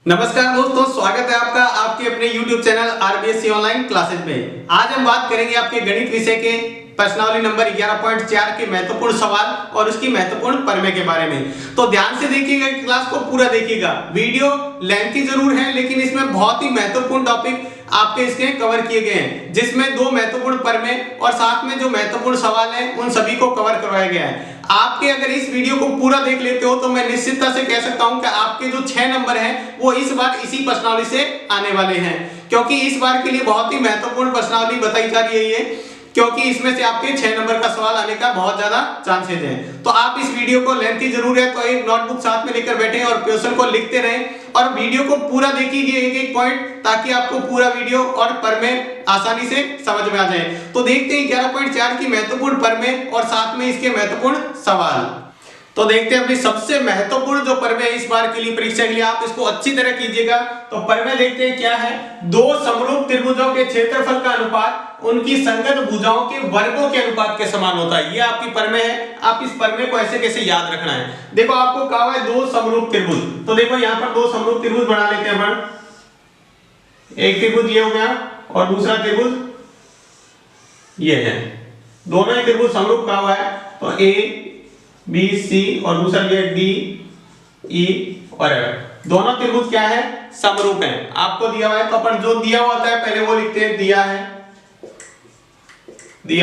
नमस्कार दोस्तों, स्वागत है आपका आपके अपने YouTube channel RBSC online classes में। आज हम बात करेंगे आपके गणित विषय के प्रश्नावली नंबर 11.4 के महत्वपूर्ण सवाल और उसकी महत्वपूर्ण प्रमेय के बारे में। तो ध्यान से देखिएगा, क्लास को पूरा देखिएगा। वीडियो लेंथी जरूर है लेकिन इसमें बहुत ही महत्वपूर्ण टॉपिक आपके इसके कवर किए गए हैं, जिसमें दो महत्वपूर्ण प्रमेय और साथ में जो महत्वपूर्ण सवाल हैं उन सभी को कवर करवाया गया है। आपके अगर इस वीडियो को पूरा देख लेते हो तो मैं निश्चितता से कह सकता हूं कि आपके जो 6 नंबर हैं वो इस बार इसी प्रश्नावली से आने वाले हैं, क्योंकि इस बार के लिए बहुत ही महत्वपूर्ण प्रश्नावली बताई जा रही है ये, क्योंकि इसमें से आपके 6 नंबर का सवाल आने का बहुत ज्यादा चांसेस हैं। तो आप इस वीडियो को लेंथी जरूर है तो एक नोटबुक साथ में लेकर बैठे और क्वेश्चन को लिखते रहें और वीडियो को पूरा देखिए एक एक पॉइंट, ताकि आपको पूरा वीडियो और प्रमेय आसानी से समझ में आ जाए। तो देखते हैं 11.4 की महत्वपूर्ण प्रमेय और साथ में इसके महत्वपूर्ण सवाल। तो देखते हैं अपनी सबसे महत्वपूर्ण जो प्रमेय इस बार के लिए परीक्षा के लिए, आप इसको अच्छी तरह कीजिएगा। तो प्रमेय देखते हैं क्या है। दो समरूप त्रिभुजों के क्षेत्रफल का अनुपात उनकी संगत भुजाओं के वर्गों के अनुपात के समान होता है। ये आपकी प्रमेय है। आप इस प्रमेय को ऐसे कैसे याद रखना है। देखो आपको कहा हुआ है दो समरूप त्रिभुज, तो देखो यहाँ पर दो समरूप त्रिभुज बना लेते हैं अपन। एक त्रिभुज ये हो गया और दूसरा त्रिभुज ये है। दोनों ही त्रिभुज समरूप कहा हुआ है, तो ए बी सी और दूसरा ये डी ई और एफ। दोनों त्रिभुज क्या है, समरूप हैं। आपको दिया हुआ है तो अपन जो दिया हुआ है पहले वो लिखते हैं। दिया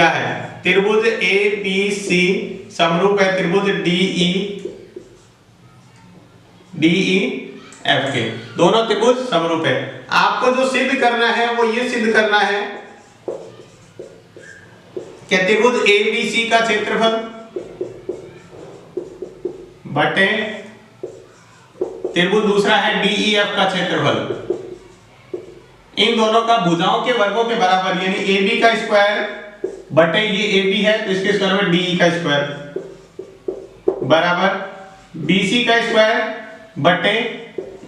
है त्रिभुज ए बी सी समरूप है त्रिभुज डी ई एफ के। दोनों त्रिभुज समरूप है। आपको जो सिद्ध करना है वो ये सिद्ध करना है कि त्रिभुज ए बी सी का क्षेत्रफल बटे त्रिभुज दूसरा है डीईएफ का क्षेत्रफल, इन दोनों का भुजाओं के वर्गों के बराबर, यानी ए बी का स्क्वायर बटे ये ए बी है तो इसके स्क्वायर में डीई का स्क्वायर बराबर बीसी का स्क्वायर बटे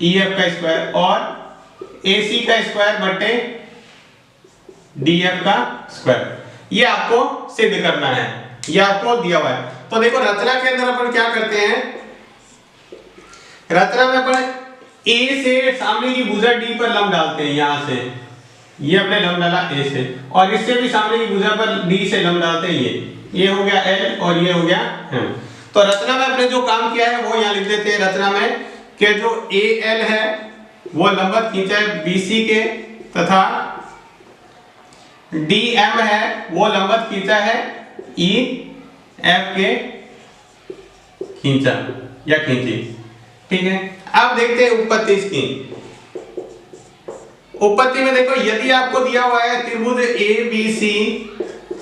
ईएफ का स्क्वायर और एसी का स्क्वायर बटे डीएफ का स्क्वायर। ये आपको सिद्ध करना है, ये आपको दिया हुआ है। तो देखो रचना के अंदर अपन क्या करते हैं, रचना में अपन ए से सामने की भुजा डी पर लंब डालते हैं। यहां से ये अपने लंब डाला ए से, और इससे भी सामने की भुजा पर डी से लंब डालते हैं। ये हो गया एल और ये हो गया एम। तो रचना में अपने जो काम किया है वो यहां लिख देते हैं रचना में कि जो ए एल है वो लंबवत खींचा है बीसी के, तथा डी एम है वो लंबवत खींचा है ई एफ के खींचा या खींची। ठीक है, अब देखते हैं उत्पत्ति इसकी। उत्पत्ति में देखो, यदि आपको दिया हुआ है त्रिभुज ए बी सी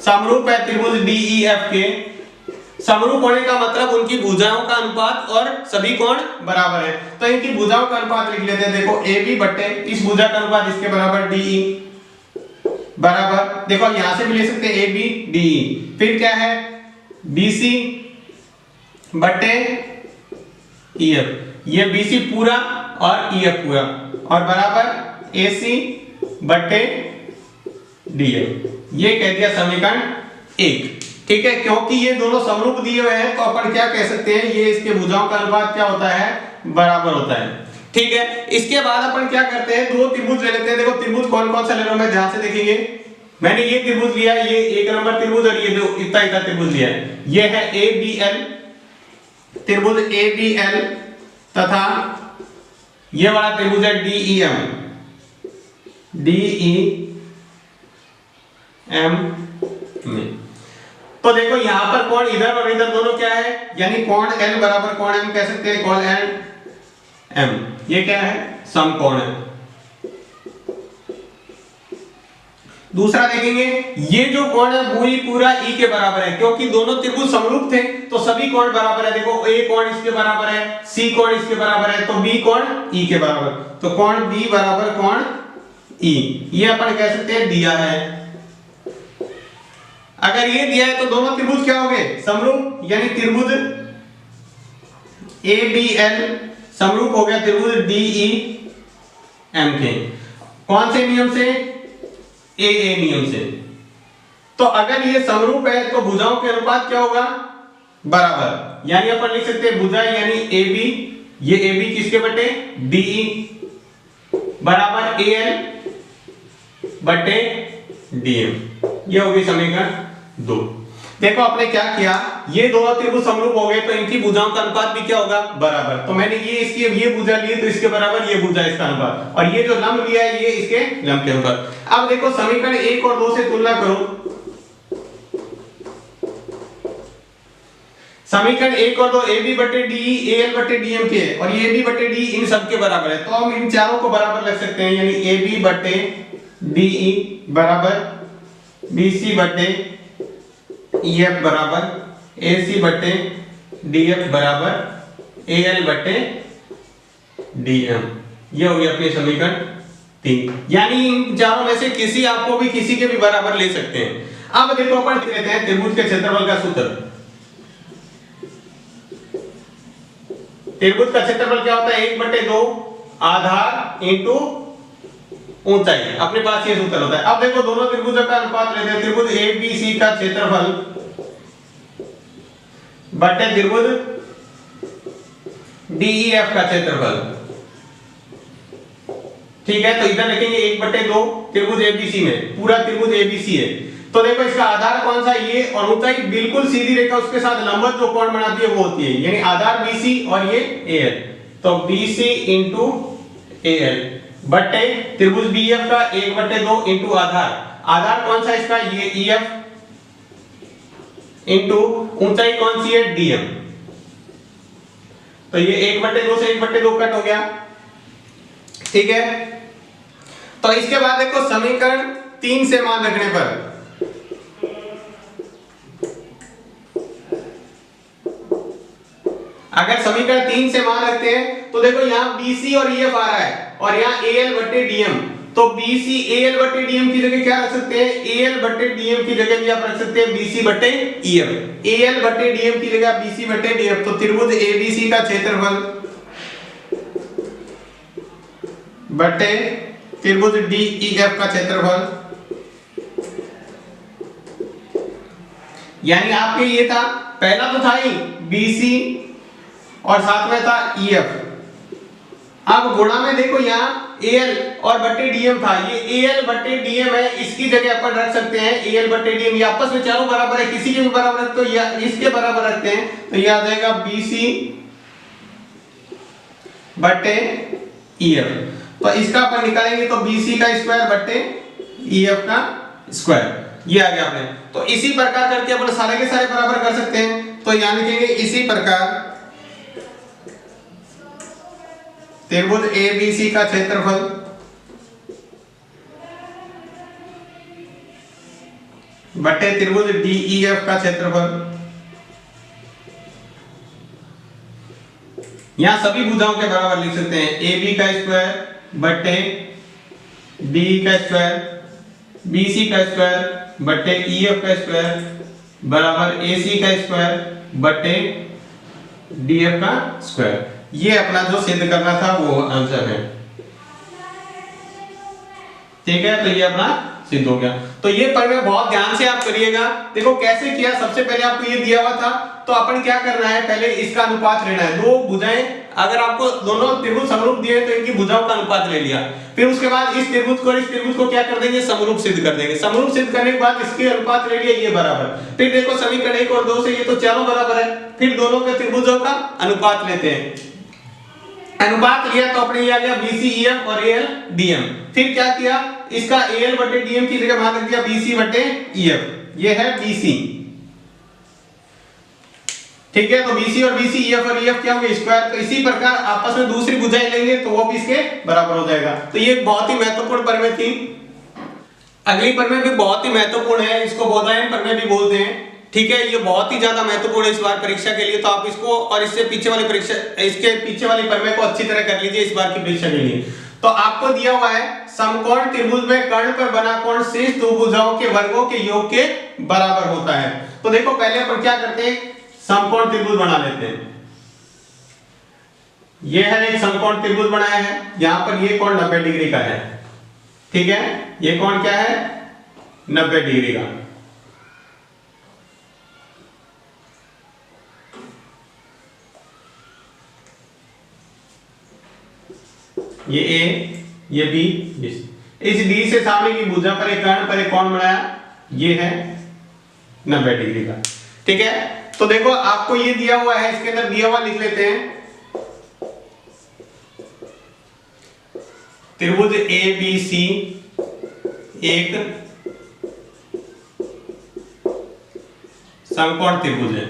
समरूप है त्रिभुज डी ई एफ के, समरूप होने का मतलब उनकी भुजाओं का अनुपात और सभी कोण बराबर है। तो इनकी भुजाओं का अनुपात लिख लेते हैं। देखो ए बी बटे इस भुजा का अनुपात इसके बराबर डी ई बराबर, देखो यहां से भी ले सकते हैं ए बी डी ई। फिर क्या है BC बटे EF, ये BC पूरा और EF पूरा और बराबर AC बटे DF। ये कह दिया समीकरण 1। ठीक है, क्योंकि ये दोनों समरूप दिए हुए हैं तो अपन क्या कह सकते हैं, ये इसके भुजाओं का अनुपात क्या होता है, बराबर होता है। ठीक है, इसके बाद अपन क्या करते हैं, दो त्रिभुज ले लेते हैं। देखो त्रिभुज कौन कौन सा ले रहा हूं मैं, ध्यान से देखेंगे। मैंने ये त्रिभुज लिया, ये एक नंबर त्रिभुज और ये जो इतना इतना त्रिभुज लिया है। ये है ए बी एल त्रिभुज ए बी एल, तथा ये वाला त्रिभुज है डी ई एम तो देखो यहां पर कोण इधर और इधर दोनों क्या है, यानी कोण एल बराबर कोण एम कह सकते हैं। कोण एल एम ये क्या है, समकोण है। दूसरा देखेंगे, ये जो कोण है वो ही पूरा ई के बराबर है, क्योंकि दोनों त्रिभुज समरूप थे तो सभी कोण बराबर है। देखो ए कोण इसके बराबर है, सी कोण इसके बराबर है, तो बी कोण ई के बराबर, तो कोण बी बराबर कोण ई। ये अपन कह सकते हैं दिया है। अगर ये दिया है तो दोनों त्रिभुज क्या हो गए, समरूप, यानी त्रिभुज ए बी एल समरूप हो गया त्रिभुज डी ई एम के। कौन से नियम से, ए नियम से। तो अगर ये समरूप है तो भुजाओं के अनुपात क्या होगा, बराबर, यानी अपन लिख सकते हैं भुजा यानी ए बी, ये ए बी किसके बटे डी ई बराबर AL बटे DM। ये होगी समीकरण 2। देखो आपने क्या किया, ये दोनों त्रिभुज समरूप हो गए तो इनकी भुजाओं का अनुपात भी क्या होगा, बराबर। तो मैंने ये इसकी ये भुजा ली तो इसके बराबर ये भुजा इसका अनुपात, और ये जो लंब लिया है ये इसके लंब के अनुपात। अब देखो समीकरण 1 और 2 से तुलना करो। समीकरण 1 और 2 AB बटे DE AL बटे DM के, और ये AB बटे DE इन सब के बराबर है, तो हम इन चारों को बराबर रख सकते हैं, यानी AB बटे DE बराबर BC बटे EF बराबर AC बटे DF बराबर AL बटे DM। ये हो गया अपनी समीकरण 3। यानी इन चारों में से किसी आपको भी किसी के भी बराबर ले सकते हैं। अब देखो अपन लेते हैं त्रिभुज के क्षेत्रफल का सूत्र। त्रिभुज का क्षेत्रफल क्या होता है, 1/2 आधार इंटू ऊंचाई। अपने पास ये सूत्र होता है। अब देखो दोनों त्रिभुजों का अनुपात लेते हैं। त्रिभुज ABC का क्षेत्रफल बटे त्रिभुज DEF का क्षेत्रफल। ठीक है, तो इधर लिखेंगे 1/2 त्रिभुज ABC में, पूरा त्रिभुज ABC है। तो देखो इसका आधार कौन सा, ये, और ऊंचाई बिल्कुल सीधी रेखा उसके साथ लंबवत जो कोण बनाती है वो होती है, यानी आधार BC और ये AL। तो BC इंटू AL बटे त्रिभुज BF का 1/2 इंटू आधार, आधार कौन सा इसका, ये EF इंटू ऊंचाई कौन सी है, DM। तो ये 1/2 से 1/2 कट हो गया। ठीक है, तो इसके बाद देखो समीकरण 3 से मान रखने पर अगर समीकरण 3 से मान रखते हैं तो देखो यहाँ BC और EF आ रहा है और यहाँ AL बटे DM। तो BC AL बटे DM की जगह क्या रख सकते हैं, AL बटे DM की जगह भी आप रख सकते हैं BC बटे EF। AL बटे DM की जगह BC बटे DF। तो त्रिभुज ABC का क्षेत्रफल बटे त्रिभुज DEF का क्षेत्रफल, यानी आपके ये था, पहला तो था ही BC और साथ में था EF। अब गुणा में देखो यहाँ AL और बटे DM था, ये AL बटे DM है, इसकी जगह अपन रख सकते हैं AL बटे DM। ये आपस में चारों बराबर है, किसी के भी बराबर है तो या इसके बराबर रखते हैं, तो ये आ जाएगा BC बटे EF। तो इसका अपन निकालेंगे तो BC का स्क्वायर बटे EF का स्क्वायर, ये आ गया अपने। तो इसी प्रकार करके अपन सारे के सारे बराबर कर सकते हैं। तो यहाँ लिखेंगे इसी प्रकार त्रिभुज ABC का क्षेत्रफल बटे त्रिभुज DEF का क्षेत्रफल। यहां सभी भुजाओं के बराबर लिख सकते हैं, AB का स्क्वायर बटे DE का स्क्वायर, BC का स्क्वायर बटे EF का स्क्वायर बराबर AC का स्क्वायर बटे DF का स्क्वायर। ये अपना जो सिद्ध करना था वो आंसर है। ठीक है, तो ये अपना सिद्ध हो गया। तो ये प्रमेय बहुत ध्यान से आप करिएगा। देखो कैसे किया, सबसे पहले आपको ये दिया हुआ था तो अपन क्या करना है, पहले इसका अनुपात लेना है। दो भुजाएं अगर आपको दोनों त्रिभुज समरूप दिए तो इनकी भुजाओं का अनुपात ले लिया, फिर उसके बाद इस त्रिभुज को और इस त्रिभुज को क्या कर देंगे, समरूप सिद्ध कर देंगे। समरूप सिद्ध करने के बाद इसके अनुपात ले लिए, ये बराबर। फिर देखो समीकरण 1 और 2 से ये तो चारों बराबर है, फिर दोनों के त्रिभुजों का अनुपात लेते हैं। अनुपात लिया तो अपने ये आ गया BC EF और AL DM। फिर क्या किया, इसका AL बटे DM की जगह मान रख दिया BC बटे EF, ये है BC। ठीक है, तो BC और BC EF और EF क्या होंगे, स्क्वायर। तो इसी प्रकार आपस में दूसरी भुजाएं लेंगे तो वो भी इसके बराबर हो जाएगा। तो ये बहुत ही महत्वपूर्ण प्रमेय थी। अगली प्रमेय भी बहुत ही महत्वपूर्ण है, इसको बोधायन प्रमेय भी बोलते हैं। ठीक है, ये बहुत ही ज्यादा महत्वपूर्ण है इस बार परीक्षा के लिए। तो आप इसको और इससे पीछे वाली परीक्षा, इसके पीछे वाली प्रमेय को अच्छी तरह कर लीजिए इस बार की परीक्षा के लिए। तो आपको दिया हुआ है समकोण त्रिभुज में कर्ण पर बना कोण शेष दो भुजाओं के वर्गों के योग के बराबर होता है। तो देखो पहले अपन क्या करते हैं, समकोण त्रिभुज बना लेते हैं। यह है एक समकोण त्रिभुज बनाया है, यहां पर ये कोण 90 डिग्री का है। ठीक है, ये कोण क्या है, 90 डिग्री का। ये A ये बी, इस डी से सामने की भुजा पर एक कर्ण पर एक कोण बनाया, ये है 90 डिग्री का। ठीक है, तो देखो आपको ये दिया हुआ है, इसके अंदर दिया हुआ लिख लेते हैं। त्रिभुज ए बी सी एक समकोण त्रिभुज है।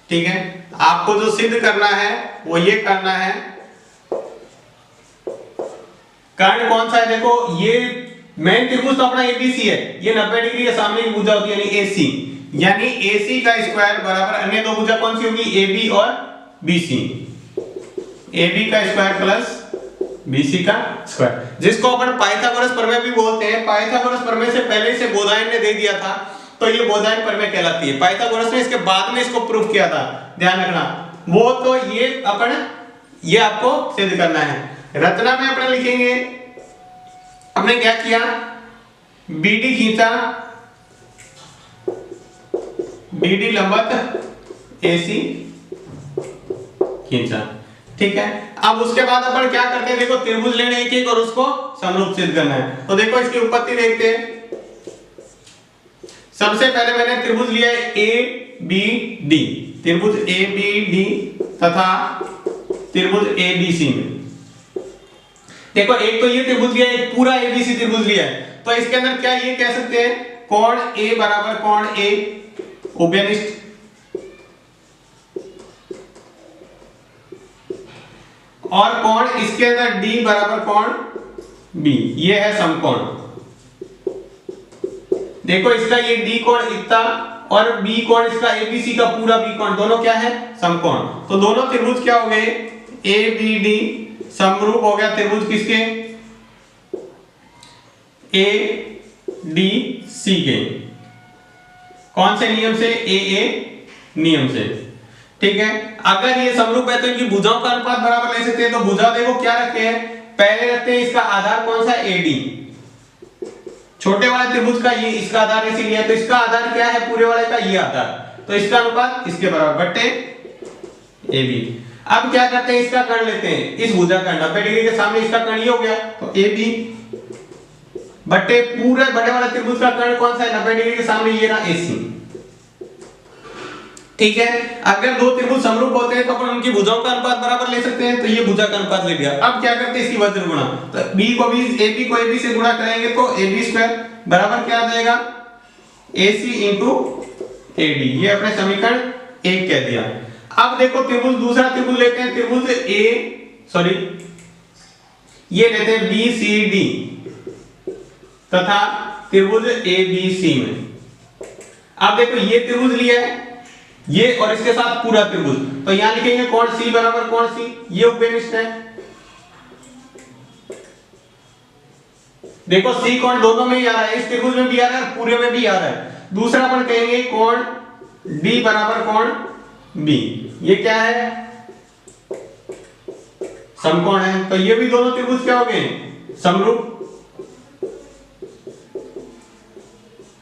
ठीक है, आपको जो सिद्ध करना है वो ये करना है, कर्ण कौन सा है, देखो ये मेन त्रिभुज तो अपना एबीसी है, ये 90 डिग्री के सामने की भुजा होती है यानी एसी, यानी एसी का स्क्वायर बराबर अन्य दो भुजा कौन सी होगी, एबी और बीसी, एबी का स्क्वायर प्लस बीसी का स्क्वायर, जिसको अपन पाइथागोरस प्रमेय भी बोलते हैं। पाइथागोरस प्रमेय से पहले से बोधायन ने दे दिया था, तो ये बोधायन प्रमेय कहलाती है। पाइथागोरस ने इसके बाद में इसको प्रूफ किया था, ध्यान रखना वो, तो ये अपन ये आपको सिद्ध करना है। रचना में अपन लिखेंगे, हमने क्या किया, बीडी खींचा, बीडी लंबवत एसी खींचा। ठीक है, अब उसके बाद अपन क्या करते हैं, देखो त्रिभुज लेने एक एक और उसको समरूप सिद्ध करना है। तो देखो इसकी उत्पत्ति देखते हैं। सबसे पहले मैंने त्रिभुज लिया है ए बी डी, त्रिभुज ए बी डी तथा त्रिभुज ए बी सी में। देखो एक तो ये त्रिभुज लिया है, एक पूरा एबीसी त्रिभुज लिया है, तो इसके अंदर क्या ये कह सकते हैं, कोण ए बराबर कोण ए उभयनिष्ठ, और कोण इसके अंदर डी बराबर कोण बी, ये है समकोण। देखो इसका ये डी कोण इतना और बी कोण इसका एबीसी का पूरा बी कोण, दोनों क्या है, समकोण। तो दोनों त्रिभुज क्या हो गए, ए बी डी समरूप हो गया त्रिभुज किसके, ए डी सी के, कौन से नियम से, ए नियम से। ठीक है, अगर ये समरूप है तो इनकी भुजाओं का अनुपात बराबर ले सकते हैं। तो भुजा देखो क्या रखते हैं, पहले रखते हैं इसका आधार कौन सा, एडी, छोटे वाले त्रिभुज का ये इसका आधार ऐसे लिया, तो इसका आधार क्या है, पूरे वाले का ये आधार, तो इसका अनुपात इसके बराबर बट्टे एबी। अब क्या करते हैं, इसका कर्ण लेते हैं, इस भुजा का 90 डिग्री के सामने इसका कर्ण ये हो गया, तो एबी बट्टे पूरे बड़े वाले त्रिभुज का कर्ण कौन सा है, 90 डिग्री के सामने ये रहा एसी। ठीक है, अगर दो त्रिभुज समरूप होते हैं तो अपन उनकी भुजाओं का अनुपात बराबर ले सकते हैं, तो ये भुजा का अनुपात ले लिया। अब क्या करते हैं, इसकी वज्र गुणा, तो बी को भी एबी को एबी से गुणा करेंगे तो एबी स्क्वायर बराबर क्या आ जाएगा, एसी इंटू एडी, ये अपने समीकरण 1 कह दिया। अब देखो त्रिभुज, दूसरा त्रिभुज लेते हैं, त्रिभुज ये लेते हैं बी सी डी तथा त्रिभुज ए बी सी में। अब देखो ये त्रिभुज लिया है, ये और इसके साथ पूरा त्रिभुज, तो यहां लिखेंगे कोण सी बराबर कोण सी, ये उभयनिष्ठ है। देखो सी कोण दोनों में ही आ रहा है, इस त्रिभुज में भी आ रहा है, पूरे में भी आ रहा है। दूसरा अपन कहेंगे कोण डी बराबर कोण बी, ये क्या है, समकोण है, तो ये भी दोनों त्रिभुज क्या हो गए, समरूप।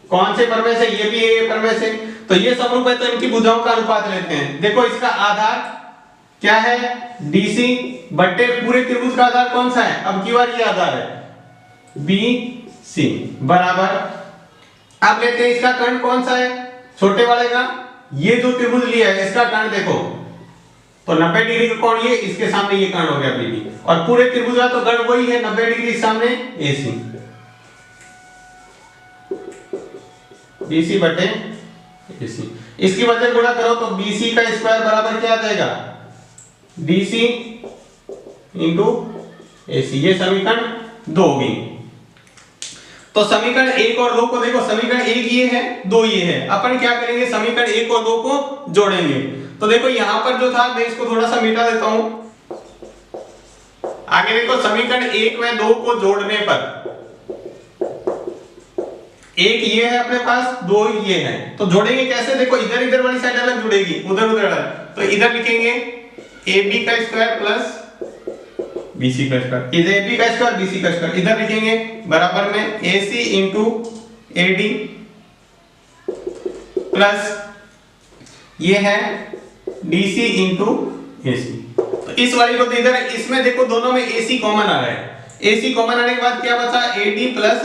कौन से प्रमेय से, ये भी ए प्रमेय से, तो ये समरूप है, तो इनकी भुजाओं का अनुपात लेते हैं। देखो इसका आधार क्या है, डीसी बट्टे पूरे त्रिभुज का आधार कौन सा है, अब की बार ये आधार है बी सी बराबर, अब लेते हैं इसका कर्ण कौन सा है, छोटे वाले का, ये जो त्रिभुज लिया है इसका कर्ण देखो, तो 90 डिग्री का कोण ये, इसके सामने ये कर्ण हो गया बीडी, और पूरे त्रिभुज का तो कर्ण वही है 90 डिग्री के सामने एसी, बीसी बटे एसी। इसकी वजह गुणा करो तो बीसी का स्क्वायर बराबर क्या आ जाएगा, डीसी इंटू एसी, ये समीकरण 2 होगी। तो समीकरण 1 और 2 को देखो, समीकरण 1 ये है, 2 ये है, अपन क्या करेंगे, समीकरण 1 और 2 को जोड़ेंगे। तो देखो यहां पर जो था, मैं इसको थोड़ा सा मिटा देता हूं। आगे देखो समीकरण 1 में 2 को जोड़ने पर, एक ये है अपने पास, 2 ये है, तो जोड़ेंगे कैसे, देखो इधर इधर वाली साइड अलग जुड़ेगी, उधर उधर अलग, तो इधर लिखेंगे AB का स्क्वायर प्लस BC का स्क्वायर, इधर AB का स्क्वायर BC का स्क्वायर, इधर लिखेंगे बराबर में AC इंटू AD प्लस ये है DC इंटू AC। तो तो इस वाली को तो इधर, इसमें देखो दोनों में AC कॉमन आ रहा है। AC कॉमन आने के बाद क्या बचा, AD प्लस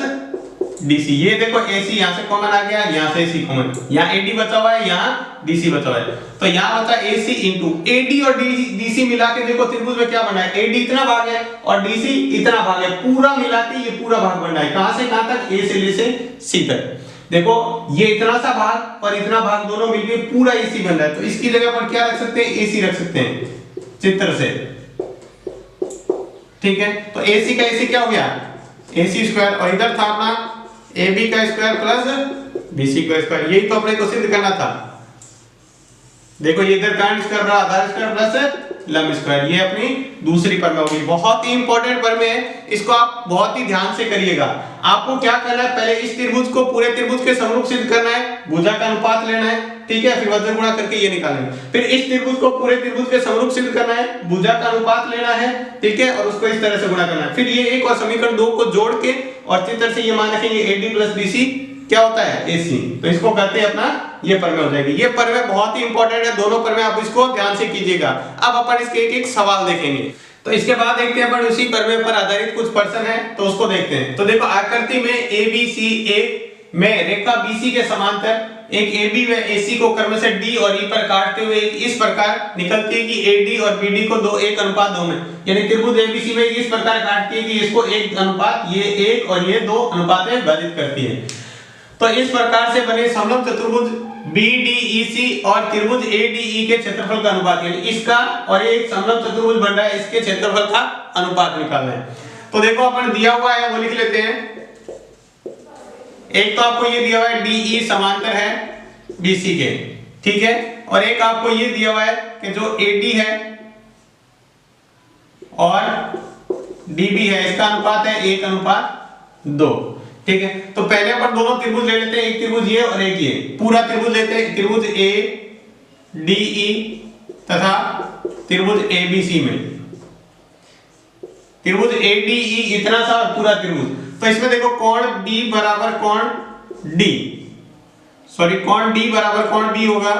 DC। ये देखो AC यहाँ से कॉमन आ गया, यहाँ से AC कॉमन, यहाँ AD बचा हुआ है, यहाँ DC बचा हुआ है, तो यहाँ बचा AC इंटू AD और DC मिला के देखो त्रिभुज में क्या बना है, AD इतना भाग है और DC इतना भाग है, पूरा मिला के ये पूरा भाग बन रहा है। कहां से कहां तक, A से ले से C तक। देखो ये इतना सा भाग और इतना भाग दोनों मिलके पूरा AC बन रहा है, तो इसकी जगह पर क्या रख सकते हैं, AC रख सकते हैं चित्र से, ठीक है। तो AC का AC क्या हो गया, AC स्क्वायर, और इधर था अपना AB का स्क्वायर प्लस BC का स्क्वायर। यही तो अपने को सिद्ध करना था। देखो ये इधर कांड स्क्वायर बराबर आधार स्क्वायर प्लस लंब स्क्वायर, ये अपनी दूसरी प्रमेय होगी। बहुत ही इंपॉर्टेंट प्रमेय है, इसको आप बहुत ही ध्यान से करिएगा। आपको क्या करना है, पहले इस त्रिभुज को पूरे त्रिभुज के समरूप सिद्ध करना है, भुजा का अनुपात लेना है, ठीक है, फिर वजन गुणा करके ये निकालेंगे। फिर इस त्रिभुज को पूरे त्रिभुज के समरूप सिद्ध करना है, भुजा का अनुपात लेना है, ठीक है, और उसको इस तरह से गुणा करना है। फिर ये एक और समीकरण 2 को जोड़ के और चित्र से ये मान रखेंगे AD प्लस BC क्या होता है, AC। तो इसको करते हैं अपना ये प्रमेय हो जाएगी। ये प्रमेय बहुत ही इंपॉर्टेंट है, दोनों प्रमेय आप इसको ध्यान से कीजिएगा। अब अपन इसके एक एक सवाल देखेंगे। तो इसके बाद देखते हैं अपन उसी प्रमेय पर आधारित कुछ प्रश्न है, तो उसको देखते हैं। तो देखो आकृति में ABC में रेखा BC के समांतर एक AB व AC को क्रम से D और E पर काटते हुए एक इस प्रकार निकलती है कि AD और BD को 1:2 में, यानी त्रिभुज ABC में इस प्रकार काटती है कि इसको 1 अनुपात ये 1 और ये 2 अनुपात में विभाजित करती है। तो इस प्रकार से बने समलंब चतुर्भुज BDEC और त्रिभुज ADE के क्षेत्रफल का अनुपात, यानी इसका और एक समलंब चतुर्भुज बन रहा है, इसके क्षेत्रफल का अनुपात निकालना है। तो देखो अपन दिया हुआ है वो लिख लेते हैं। एक तो आपको ये दिया हुआ है DE समांतर है BC के, ठीक है, और एक आपको ये दिया हुआ है कि जो AD है और DB है, इसका अनुपात है 1:2, ठीक है। तो पहले अपन दोनों त्रिभुज ले लेते हैं, एक त्रिभुज ये और एक ये, पूरा त्रिभुज लेते हैं, त्रिभुज ADE तथा त्रिभुज ABC में त्रिभुज ADE इतना सा और पूरा त्रिभुज। तो इसमें देखो कोण B बराबर कोण D, सॉरी कोण D बराबर कोण B होगा,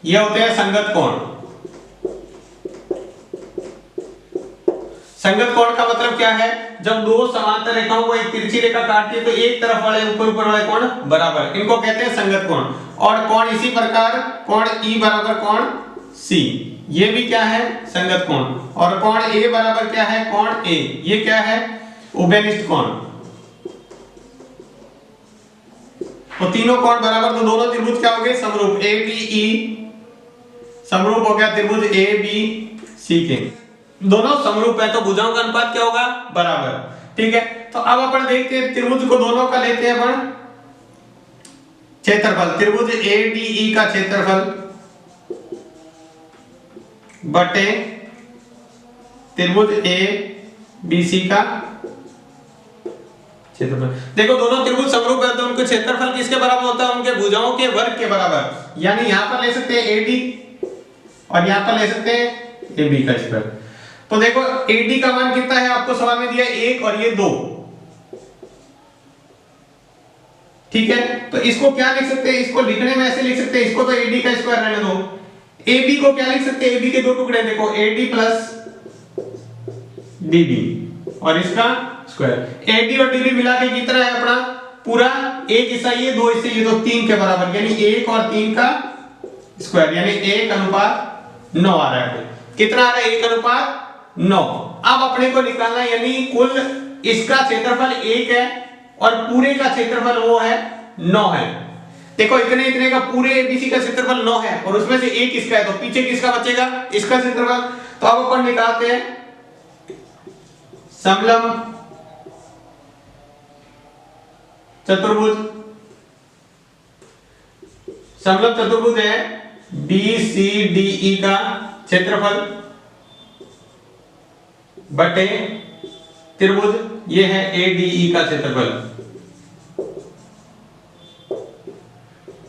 यह होते हैं संगत कोण। संगत कोण का मतलब क्या है, जब दो समांतर रेखाओं को एक तिरछी रेखा काटती है तो एक तरफ वाले ऊपर वाले कोण बराबर, इनको कहते हैं संगत कोण। और कोण इसी प्रकार कोण E बराबर कोण C, ये भी क्या है, संगत कोण। और कोण A बराबर क्या है, कोण A, ये क्या है, उभयनिष्ठ कोण। तो तीनों कोण बराबर, तो दोनों त्रिभुज क्या हो गए, समरूप। ADE समरूप हो गया त्रिभुज ABC के, दोनों समरूप है, तो भुजाओं का अनुपात क्या होगा, बराबर, ठीक है। तो अब अपन देखते हैं त्रिभुज को दोनों का लेते हैं अपन क्षेत्रफल, त्रिभुज ADE का क्षेत्रफल बटे त्रिभुज ABC का क्षेत्रफल। देखो दोनों त्रिभुज समरूप है, तो उनके क्षेत्रफल किसके बराबर होता है, उनके भुजाओं के वर्ग के बराबर। यानी यहां पर ले सकते हैं AD और यहां पर ले सकते हैं AB का स्क्वायर। तो देखो AD का मान कितना है, आपको सवाल में दिया 1 और ये 2, ठीक है। तो इसको क्या लिख सकते हैं, इसको लिखने में ऐसे लिख सकते हैं, इसको तो AD का स्क्वायर रहने दो। AB को क्या लिख सकते हैं, AB के दो टुकड़े, देखो AD प्लस DB और इसका स्क्वायर। AD और DB मिला के कितना है अपना, पूरा एक हिस्सा ये, दो हिस्से ये, तो 3 के बराबर, यानी 1 और 3 का स्क्वायर, यानी 1:9 आ रहा है। कितना आ रहा है, 1:9। अब अपने को निकालना है, यानी कुल इसका क्षेत्रफल 1 है और पूरे का क्षेत्रफल वो है 9 है। देखो इतने इतने का पूरे ABC का क्षेत्रफल 9 है और उसमें से 1 इसका है, तो पीछे किसका बचेगा, इसका क्षेत्रफल। तो अब अपन निकालते हैं समलंब चतुर्भुज। समलंब चतुर्भुज है BCDE का क्षेत्रफल बटे त्रिभुज ये है ADE का क्षेत्रफल।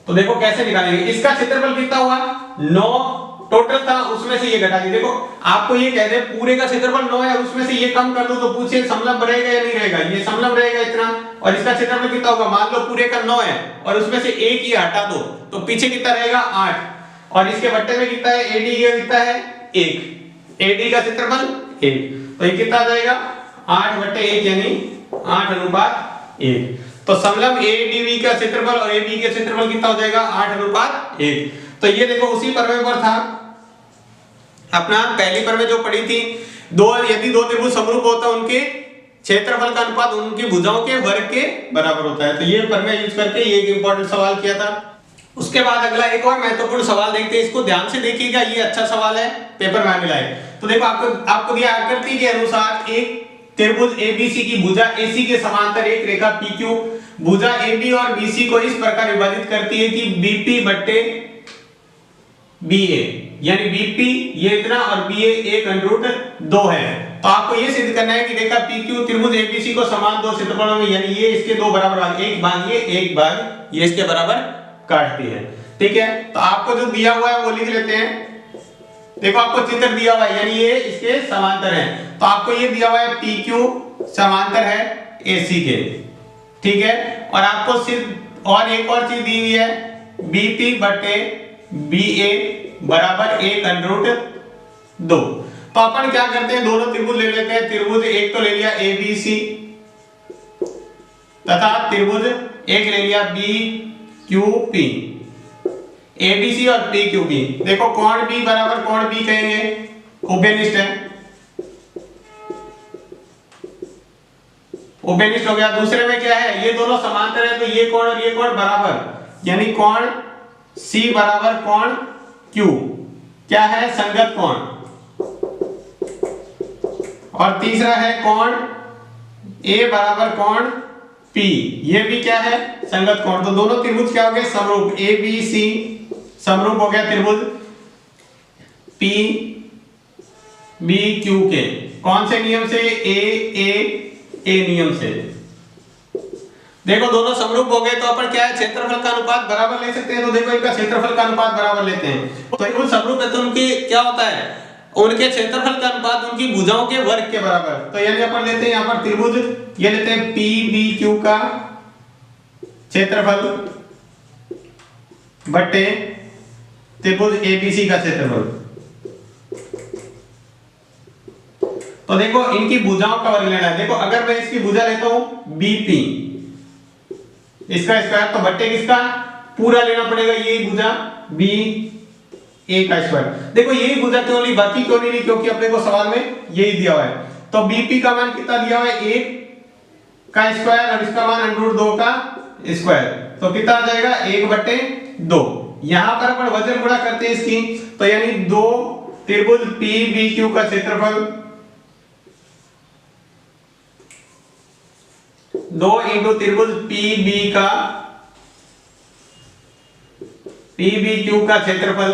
तो देखो कैसे निकालेंगे, इसका क्षेत्रफल कितना हुआ, 9 टोटल था, उसमें से ये घटा दी। देखो आपको ये कह दे पूरे का क्षेत्रफल 9 है, उसमें से ये कम कर दो तो पूछे समलंब रहेगा या नहीं रहेगा, ये समलंब रहेगा इतना। और इसका क्षेत्रफल कितना होगा, मान लो पूरे का 9 है और उसमें से 1 ही हटा दो, तो पीछे कितना रहेगा, 8। और इसके बट्टे में कितना है, एडी का कितना है 1, एडी का क्षेत्रफल 1, तो ये कितना आ जाएगा 8/1 यानी 8:1। तो समलंब एडीबी का क्षेत्रफल और एबी का क्षेत्रफल कितना हो जाएगा 8:1। तो ये देखो उसी प्रमेय पर था अपना पहली प्रमेय जो पढ़ी थी, यदि दो त्रिभुज समरूप होता है उनके क्षेत्रफल का अनुपात उनकी भुजाओं के वर्ग के बराबर होता है। तो ये प्रमेय यूज करके ये एक इंपॉर्टेंट सवाल किया था। उसके बाद अगला एक और महत्वपूर्ण सवाल देखते हैं, इसको ध्यान से देखिएगा, ये अच्छा सवाल है, पेपर में मिला है। तो देखो आपको दिया आकृति के अनुसार एक त्रिभुज एबीसी की भुजा एसी के समांतर एक रेखा पीक्यू भुजा एबी और बीसी को इस प्रकार विभाजित करती है कि बीपी बट्टे बीए, यानी बीपी ये इतना और बीए 1/2 है। तो आपको ये सिद्ध करना है कि रेखा पीक्यू त्रिभुज एबीसी को समान दो क्षेत्रफलों में, यानी ये इसके दो बराबर भाग, एक भाग ये इसके बराबर काटती है। ठीक है, तो आपको जो दिया हुआ है वो लिख लेते हैं। देखो आपको चित्र दिया हुआ है, यानी ये इसके समांतर है, तो आपको ये दिया हुआ है PQ समांतर है AC के, ठीक है। और आपको सिर्फ और एक और चीज दी हुई है, BP बटे BA बराबर 1/2। तो अपन क्या करते हैं, दोनों त्रिभुज ले लेते हैं। त्रिभुज एक तो ले लिया ABC तथा त्रिभुज एक ले लिया BQP, ABC और PQP। देखो कोण B बराबर कोण B कहेंगे, उभयनिष्ठ है, उभयनिष्ठ हो गया। दूसरे में क्या है, ये दोनों समांतर है, तो ये कोण और ये कोण बराबर, यानी कोण C बराबर कोण Q क्या है, संगत कोण। और तीसरा है कोण A बराबर कोण P, ये भी क्या है, संगत कोण। तो दोनों त्रिभुज क्या हो गए, समरूप। ABC समरूप हो गया त्रिभुज PBQ के, कौन से नियम से, A नियम से। देखो दोनों समरूप हो गए, तो अपन क्या है, क्षेत्रफल का अनुपात बराबर ले सकते हैं। तो देखो इनका क्षेत्रफल का अनुपात बराबर लेते हैं, तो त्रिभुज समरूप है तो उनके क्या होता है, उनके क्षेत्रफल का अनुपात उनकी भुजाओं के वर्ग के बराबर। तो यानी अपन लेते हैं यहाँ पर त्रिभुज, ये लेते हैं PBQ का क्षेत्रफल बटे त्रिभुज ABC का क्षेत्रफल। तो देखो इनकी भुजाओं का वर्ग लेना है। देखो अगर मैं इसकी भुजा लेता हूं BP, इसका स्क्वायर, तो बट्टे किसका पूरा लेना पड़ेगा, यही भुजा BA का स्क्वायर। देखो यही भुजा क्यों ली, बाकी क्यों नहीं ली, क्योंकि अपने को सवाल में यही दिया हुआ है। तो BP का मान कितना दिया हुआ है, 1 का स्क्वायर और इसका मान √2 का स्क्वायर, तो कितना आ जाएगा 1/2। यहां पर अपन वजन गुणा करते हैं इसकी, तो यानी 2 त्रिभुज PBQ का क्षेत्रफल 2 इंटू त्रिभुज PBQ का क्षेत्रफल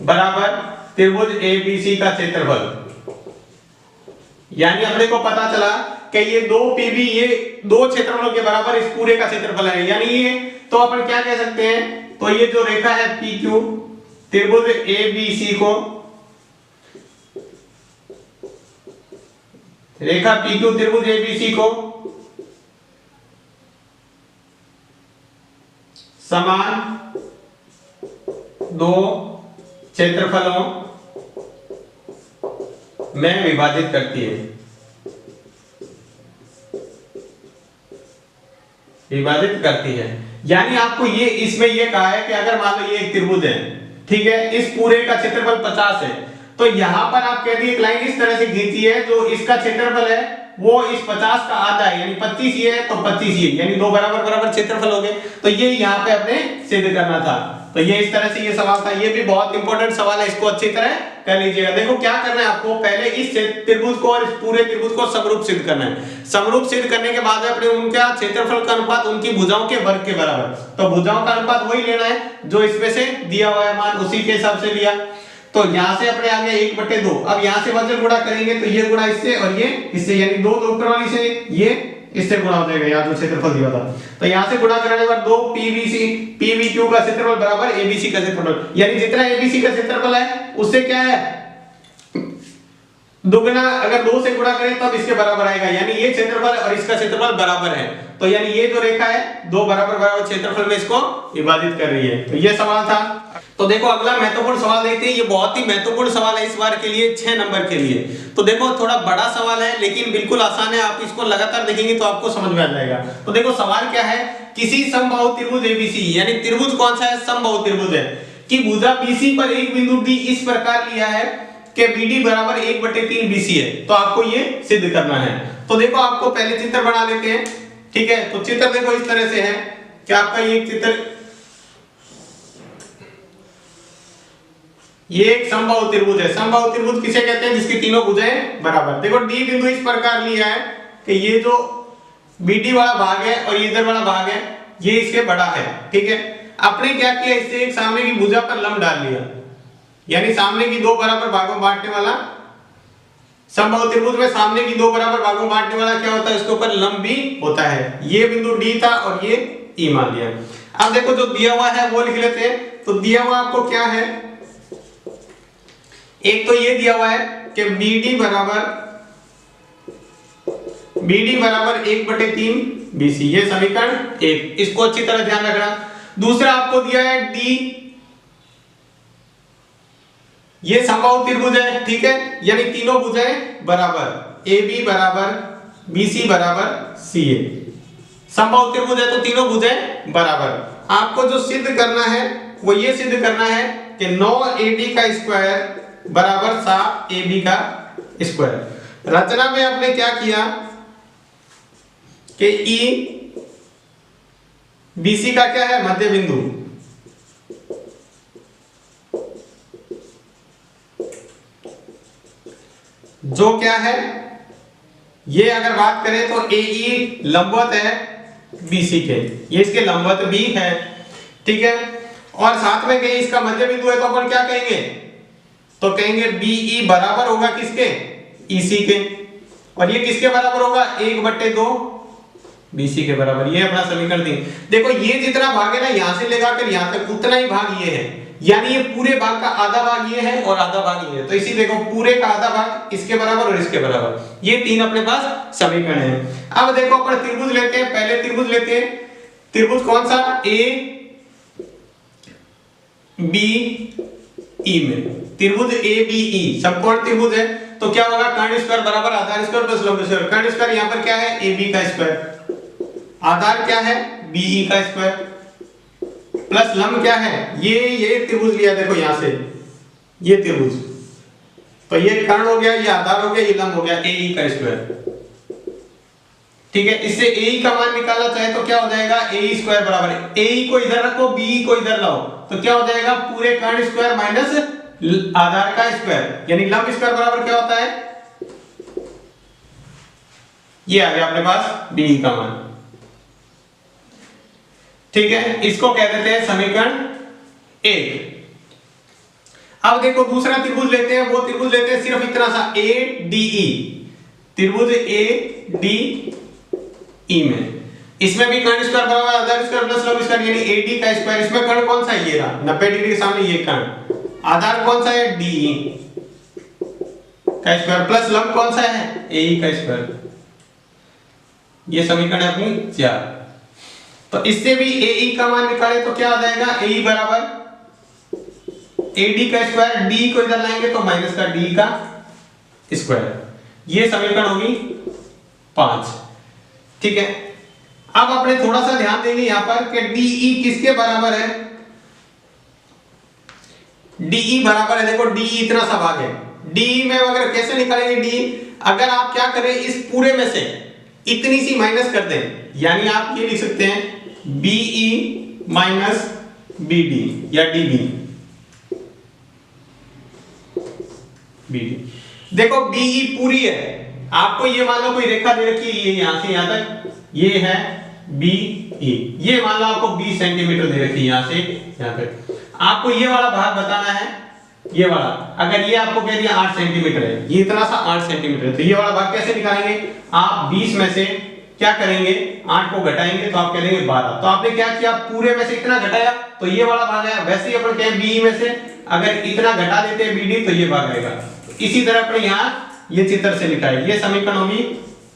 बराबर त्रिभुज ABC का क्षेत्रफल। यानी अपने को पता चला कि ये 2 PB ये दो क्षेत्रफलों के बराबर इस पूरे का क्षेत्रफल है। यानी ये तो अपन क्या कह सकते हैं, तो ये जो रेखा है PQ त्रिभुज ABC को, रेखा PQ त्रिभुज ABC को समान दो क्षेत्रफलों में विभाजित करती है, विभाजित करती है। यानी आपको ये इसमें ये कहा है कि अगर मान लो ये एक त्रिभुज है, ठीक है, इस पूरे का क्षेत्रफल 50 है, तो यहां पर आप कह दिए एक लाइन इस तरह से खींची है, जो इसका क्षेत्रफल है वो इस 50 का आधा है, यानी 25 ये है तो 25 ये, यानी दो बराबर बराबर क्षेत्रफल हो गए। तो ये यहाँ पे अपने सिद्ध करना था। तो ये इस तरह से ये सवाल था, ये भी बहुत इंपॉर्टेंट सवाल है, इसको अच्छी तरह कर लीजिएगा। देखो क्या करना है आपको, पहले इस त्रिभुज को और इस पूरे त्रिभुज को समरूप सिद्ध करना है। समरूप सिद्ध करने के बाद अपने उनका क्षेत्रफल का अनुपात उनकी भुजाओं के वर्ग के बराबर। तो भुजाओं का अनुपात वही लेना है जो इसमें से दिया हुआ है मान, उसी के हिसाब से लिया। तो यहां से अपने आ गया 1/2। अब यहां से वजन गुणा करेंगे, तो ये गुणा इससे और ये इससे, यानी 2 ऊपर वाली से ये इससे गुणा हो जाएगा, यहाँ जो क्षेत्रफल दिया था। तो यहां से गुणा करने के बाद 2 PBQ का क्षेत्रफल बराबर ABC का क्षेत्रफल, यानी जितना ABC का क्षेत्रफल है उससे क्या है दुगना अगर 2 से गुणा करें तब इसके बराबर आएगा, यानी ये क्षेत्रफल और इसका क्षेत्रफल बराबर है, तो यानी ये जो रेखा है दो बराबर बराबर क्षेत्रफल में इसको विभाजित कर रही है। तो ये सवाल था। तो देखो अगला महत्वपूर्ण सवाल देखते हैं। ये बहुत ही महत्वपूर्ण सवाल है इस बार के लिए, 6 नंबर के लिए। तो देखो थोड़ा बड़ा सवाल है लेकिन बिल्कुल आसान है, आप इसको लगातार देखेंगे तो आपको समझ में आ जाएगा। तो देखो सवाल क्या है, किसी समबाहु त्रिभुज एबीसी, यानी त्रिभुज कौन सा है, समबाहु त्रिभुज है, कि भुजा बीसी पर एक बिंदु डी इस प्रकार लिया है कि बीडी बराबर 1/3 बीसी है। तो आपको ये सिद्ध करना है। तो देखो आपको पहले चित्र बना लेते हैं, ठीक है। तो चित्र देखो इस तरह से है कि आपका ये चित्र, ये एक समबाहु त्रिभुज है। समबाहु त्रिभुज किसे कहते हैं, जिसकी तीनों भुजाएं बराबर। देखो डी बिंदु इस प्रकार लिया है कि ये जो बीडी वाला भाग है और ये इधर वाला भाग है ये इसके बड़ा है, ठीक है। आपने क्या किया, इससे एक सामने की भुजा पर लंब डाल लिया, यानी सामने की दो बराबर भागों बांटने वाला, समबाहु त्रिभुज में सामने की दो बराबर भागों बांटने वाला क्या होता है, इसके ऊपर लंब भी होता है। ये बिंदु डी था और ये ई मान लिया। अब देखो जो दिया हुआ है वो लिख लेते हैं। तो दिया हुआ आपको क्या है, एक तो ये दिया हुआ है कि BD बराबर 1/3 BC, ये समीकरण 1, इसको अच्छी तरह ध्यान रखना। दूसरा आपको दिया है D, ये समबाहु त्रिभुज है, ठीक है, यानी तीनों भुजाएं बराबर, AB बराबर BC बराबर CA। समबाहु त्रिभुज है तो तीनों भुजाएं बराबर। आपको जो सिद्ध करना है वो ये सिद्ध करना है कि 9AD का स्क्वायर बराबर 7AB का स्क्वायर। रचना में आपने क्या किया कि E BC का क्या है, मध्य बिंदु, जो क्या है, ये अगर बात करें तो AE लंबवत है BC के, ये इसके लंबवत भी है, ठीक है। और साथ में कहीं इसका मध्य बिंदु है तो अपन क्या कहेंगे, तो कहेंगे BE बराबर होगा किसके, EC के, और ये किसके बराबर होगा, 1/2 BC के बराबर। ये अपना समीकरण 3। देखो ये जितना भाग है ना यहां से लेकर यहां तक उतना ही भाग ये है, यानी ये पूरे भाग का आधा भाग ये है और आधा भाग ये है। तो इसी देखो पूरे का आधा भाग इसके बराबर और इसके बराबर, ये तीन अपने पास समीकरण है। अब देखो अपन त्रिभुज लेते हैं, पहले त्रिभुज लेते हैं। त्रिभुज कौन सा, ABE में त्रिभुज ABE समकोण त्रिभुज है। तो क्या होगा, कर्ण स्क्वायर बराबर आधार स्क्वायर प्लस लंब स्क्वायर। कर्ण स्क्वायर यहां पर क्या है, AB का स्क्वायर, आधार क्या है, BE का स्क्वायर, प्लस लंब क्या है, ये त्रिभुज लिया देखो यहां से, ये त्रिभुज, तो ये कर्ण हो गया, ये आधार हो गया, ये लंब हो गया, AE का स्क्वायर, ठीक है। इससे AE का मान निकालना चाहे तो क्या हो जाएगा, AE स्क्वायर बराबर, AE को इधर रखो BE को इधर लाओ, तो क्या हो जाएगा, पूरे कर्ण स्क्वायर माइनस आधार का स्क्वायर, यानी लंब स्क्वायर बराबर क्या होता है, ये आ गया अपने पास BE का मान, ठीक है। इसको कह देते हैं समीकरण 1। अब देखो दूसरा त्रिभुज लेते हैं, वो त्रिभुज लेते हैं सिर्फ इतना सा ADE, त्रिभुज ADE में, इसमें भी कर्ण स्क्वायर बराबर आधार स्क्वायर प्लस लंब स्क्वायर, यानी AD का स्क्वायर। इसमें कर्ण कौन सा है, ये रहा 90 डिग्री के सामने ये कर्ण, आधार कौन सा है, DE का स्क्वायर, प्लस लंब कौन सा है, AE का स्क्वायर। ये समीकरण है अपनी 4। तो इससे भी AE का मान निकाले तो क्या आ जाएगा, AE बराबर AD का स्क्वायर, D को इधर लाएंगे तो माइनस का D का स्क्वायर। ये समीकरण होगी 5, ठीक है। अब अपने थोड़ा सा ध्यान देंगे यहां पर कि DE किसके बराबर है, DE बराबर है, देखो DE इतना सा भाग है, DE में अगर कैसे निकालेंगे DE, अगर आप क्या करें, इस पूरे में से इतनी सी माइनस कर दें, यानी आप ये लिख सकते हैं BE माइनस BD या DB। देखो BE पूरी है, आपको ये मान लो कोई रेखा दे रखी है, ये यहां से यहां तक, ये है BE, ये मान लो आपको 20 सेंटीमीटर दे रखी है यहां से यहां तक। आपको ये वाला भाग बताना है, ये वाला, अगर ये आपको कह दिया 8 सेंटीमीटर है, ये इतना सा 8 सेंटीमीटर है, तो ये वाला भाग कैसे निकालेंगे, आप 20 में से क्या करेंगे, 8 को घटाएंगे तो आप कह देंगे 12। तो आपने क्या किया, पूरे में से इतना घटाया तो ये वाला भाग आया। वैसे ही अपन कहें BE में से अगर इतना घटा देते हैं BD तो ये भाग आएगा। इसी तरह अपने यहाँ ये चित्र से लिखा है, ये समीकरण होगी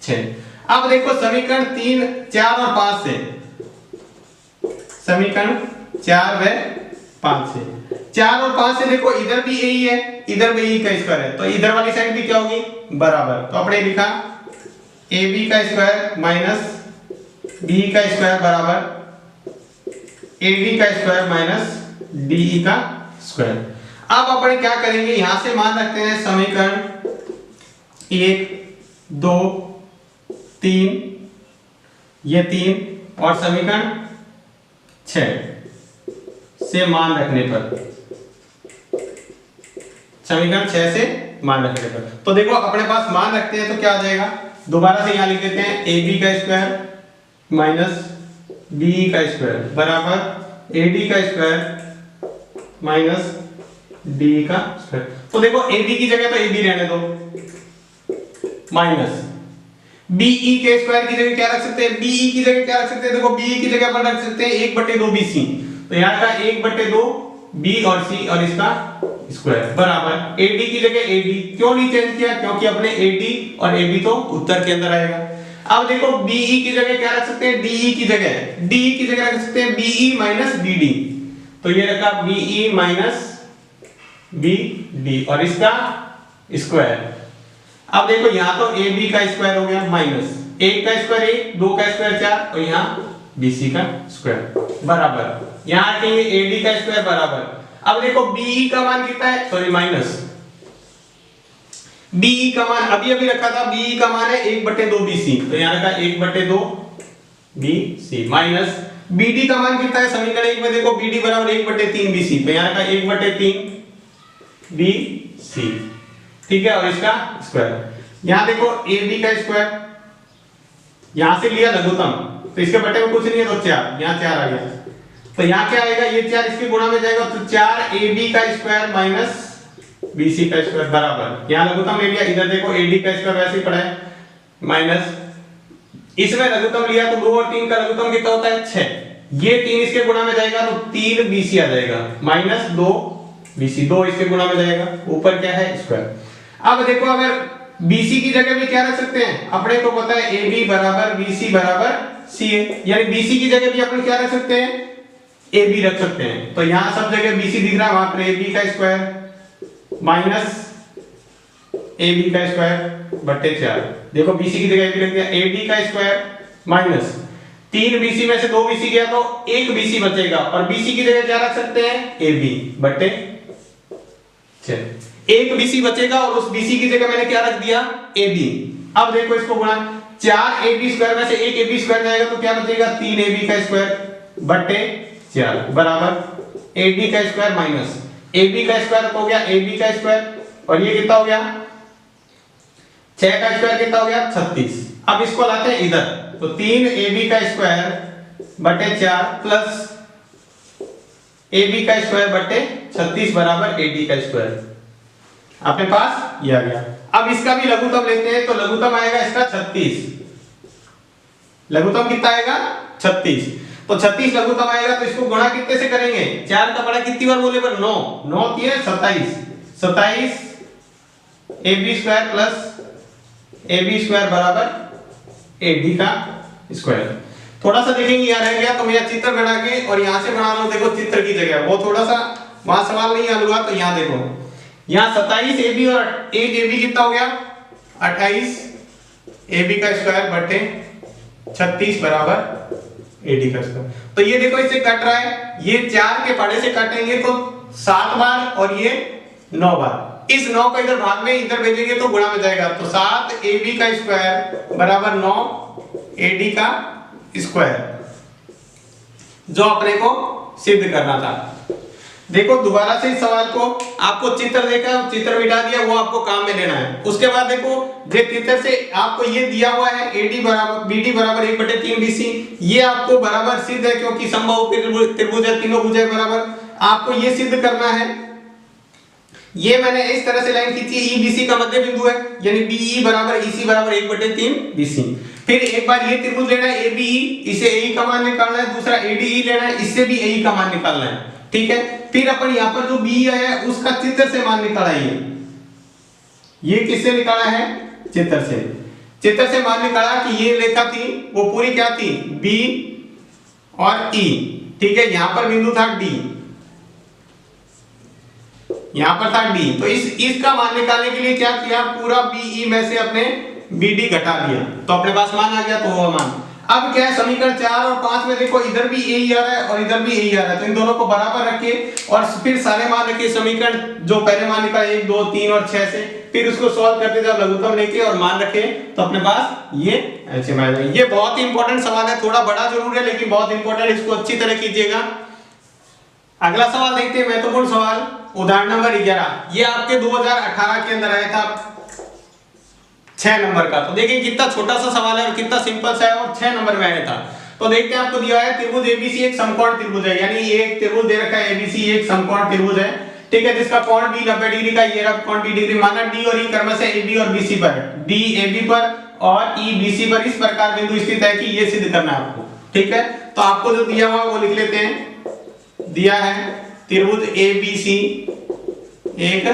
6। अब देखो समीकरण 3, 4 और 5 से, समीकरण 4 व 5 से, 4 और 5 से देखो इधर भी यही है, इधर भी यही का स्क्वायर है, तो इधर वाली साइड भी क्या होगी बराबर। तो अपने लिखा ab का स्क्वायर माइनस b का स्क्वायर बराबर ad का स्क्वायर माइनस de का स्क्वायर। अब अपन क्या करेंगे, यहां से मान रखते हैं समीकरण 1, 2, 3, ये 3 और समीकरण 6 से मान रखने पर, समीकरण 6 से मान रखने पर, तो देखो अपने पास मान रखते हैं तो क्या आ जाएगा, दोबारा से यहां लिख देते हैं ab का स्क्वायर माइनस be का स्क्वायर बराबर ad का स्क्वायर माइनस d का स्क्वायर। तो देखो ab की जगह तो ab रहने दो, माइनस be के स्क्वायर की जगह क्या रख सकते हैं, be की जगह क्या रख सकते हैं, देखो be की जगह पर रख सकते हैं 1/2 bc, तो यहाँ का 1/2 b और c और इसका स्क्वायर बराबर ad की जगह ad। क्यों नहीं चेंज किया, क्योंकि अपने ad और ab तो उत्तर के अंदर आएगा। अब देखो be की जगह क्या रख सकते हैं, de की जगह रख सकते हैं be माइनस dd, तो ये रखा be माइनस bd और इसका स्क्वायर। अब देखो यहाँ तो ab का स्क्वायर हो गया माइनस 1 का स्क्वायर 1, 2 का स्क्वायर 4 और यहाँ bc का स्क्वायर बराबर, यहाँ रखेंगे ad का स्क्वायर बराबर। अब देखो be का मान कितना है, सॉरी माइनस be का मान अभी रखा था, be का मान है 1/2 bc, तो यहाँ रखा 1/2 bc माइनस bd का मान कितना है, समीकरण 1 में देखो bd बराबर 1/3 bc, तो यहाँ रखा 1/3 bc, ठीक है, और इसका स्क्वायर। यहाँ देखो ab का स्क्वायर, यहाँ से लिया लघुत्तम, तो इसके बटे में कुछ नहीं है तो 4, यहाँ 4 आ गया, तो यहाँ क्या आएगा, ये 4 इसके गुणा में जाएगा, तो 4ab का स्क्वायर माइनस bc का स्क्वायर बराबर, यहाँ लघुत्तम ले लिया, इधर देखो ad का स्क्वायर वैसे ही पड़ा है माइनस, इसमें लघुत्तम लिया तो 2 और 3 का लघुत्तम कितना होता है 6, ये 3 इसके गुणा में जाएगा तो 3 bc आ जाएगा माइनस 2 bc, 2 इसके गुणा में जाएगा, ऊपर क्या है स्क्वायर। अब देखो अगर bc की जगह भी क्या रख सकते हैं, अपने को पता है ab बराबर bc बराबर ca, यानी bc की जगह भी अपन क्या रख सकते हैं, ab रख सकते हैं, तो यहाँ सब जगह bc दिख रहा है, वहां पर ab का स्क्वायर माइनस ab का स्क्वायर बटे 4, देखो bc की जगह ab रख दिया, ad का स्क्वायर माइनस 3 bc में से 2 bc गया तो 1 bc बचेगा, और bc की जगह क्या रख सकते हैं ab बटे 4, 1 bc बचेगा और उस bc की जगह मैंने क्या रख दिया ab। अब देखो इसको गुणा 4 ab स्क्वायर में से 1 ab स्क्वायर जाएगा तो क्या बचेगा 3 ab का स्क्वायर बटे 4 बराबर ad का स्क्वायर माइनस ab का स्क्वायर हो गया ab का स्क्वायर, और ये कितना हो गया 6 का स्क्वायर कितना हो गया 36। अब इसको लाते हैं इधर, तो 3 ab का स्क्वायर बटे 4 प्लस ab का स्क्वायर बटे 36 बराबर ad का स्क्वायर, अपने पास ये आ गया। अब इसका भी लघुत्तम लेते हैं, तो लघुत्तम आएगा इसका 36, लघुत्तम कितना आएगा 36, तो 36 लघुत्तम आएगा, तो इसको गुणा कितने से करेंगे, 4 का बड़ा कितनी बार बोले पर 9, 9 किए 27, 27 ab square plus ab square बराबर ad का स्क्वायर। थोड़ा सा देखेंगे यहाँ रह गया, तो मैं चित्र बना के और यहाँ से बना रहा हूँ, देखो चित्र की जगह वो थोड़ा सा वहां सवाल नहीं हल हुआ, तो यहाँ देखो यहाँ 27 ab और 1 ab कितना हो गया 28 ab का स्क्वायर बटे 36 बराबर ad का स्क्वायर। तो ये देखो इससे कट रहा है, ये 4 के पड़े से काटेंगे तो 7 बार और ये 9 बार, इस 9 को इधर भाग में इधर भेजेंगे तो गुणा में जाएगा, तो 7 ab का स्क्वायर बराबर 9 ad का स्क्वायर, जो अपने को सिद्ध करना था। देखो दोबारा से इस सवाल को आपको चित्र देखा, चित्र मिटा दिया, वो आपको काम में लेना है। उसके बाद देखो जे चित्र से आपको ये दिया हुआ है AD बराबर BD बराबर 1/3 BC, ये आपको बराबर सिद्ध है क्योंकि समबाहु त्रिभुज है, तीनों भुजाएं बराबर, आपको ये सिद्ध करना है। ये मैंने इस तरह से लाइन खींची, EBC का मध्य बिंदु है, यानी BE बराबर EC बराबर 1/3 BC। फिर एक बार ये त्रिभुज लेना है ABE, इसे AE का मान निकालना है, दूसरा ADE लेना है, इससे भी AE का मान निकालना है, ठीक है। फिर अपन यहाँ पर जो BE है उसका चित्र से मान निकालिए, ये किससे निकाला है? चित्र से। चित्र से मान निकाला कि ये रेखा थी वो पूरी क्या थी? बी और ई, ठीक है। यहां पर बिंदु था डी, यहां पर था डी, तो इसका मान निकालने के लिए क्या किया? पूरा बीई में से अपने बीडी घटा दिया, तो अपने पास मान आ गया। तो वो मान अब क्या है, समीकरण 4 और 5 में देखो इधर भी यही आ रहा है और इधर भी यही आ रहा है, तो इन दोनों को बराबर रखिए और फिर सारे मान रखिए। समीकरण जो पहले मान निकाला 1 2 3 और 6 से, फिर उसको सॉल्व करते जाओ लघुत्तम लेके और मान रखे, तो अपने पास ये ऐसे मान आएगा। ये बहुत ही इंपॉर्टेंट सवाल है, थोड़ा बड़ा जरूर है लेकिन बहुत इंपॉर्टेंट, इसको अच्छी तरह कीजिएगा। अगला सवाल देखते हैं, महत्वपूर्ण सवाल, उदाहरण नंबर 11। ये आपके 2018 के अंदर आया था 6 नंबर का। तो देखिए कितना छोटा सा सवाल है और कितना सिंपल सा है और 6 नंबर में आया था। तो देखते हैं, आपको दिया है त्रिभुज एबीसी एक समकोण त्रिभुज है, यानी ये एक त्रिभुज दे रखा है एबीसी, एक समकोण त्रिभुज है, ठीक है, जिसका कोण बी 90 डिग्री का, ये रहा कोण बी डिग्री। माना डी और ई क्रमशः एबी और बीसी पर, डी एबी पर और ई बीसी पर इस प्रकार बिंदु स्थित है कि ये सिद्ध करना है आपको, ठीक है। तो आपको जो दिया हुआ वो लिख लेते हैं। दिया है त्रिभुज एबीसी एक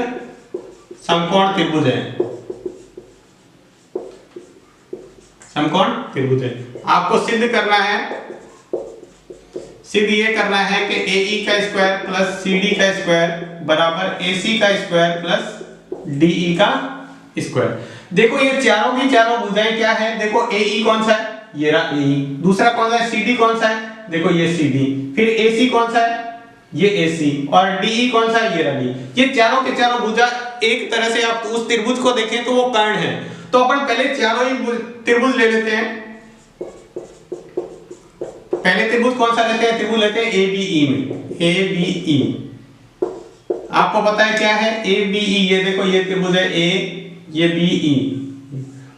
समकोण त्रिभुज है, समकोण त्रिभुज है। आपको सिद्ध करना है, सिद्ध ये करना है कि AE का स्क्वायर प्लस CD का स्क्वायर बराबर AC का स्क्वायर प्लस DE का स्क्वायर। देखो ये चारों की चारों भुजाएं क्या है? देखो AE कौन सा है? ये रहा AE। दूसरा कौन सा है? CD कौन सा है? देखो ये CD। फिर AC कौन सा है? ये AC। और DE कौन सा है? ये रहा D। ये चारों के चारों भुजा एक तरह से आप उस त्रिभुज को देखें तो वो कर्ण है। तो अपन पहले चारों ही त्रिभुज ले लेते हैं। पहले त्रिभुज कौन सा लेते हैं? त्रिभुज लेते हैं ABE में, ABE। आपको पता है क्या है ABE? ये देखो ये त्रिभुज है A, ये BE।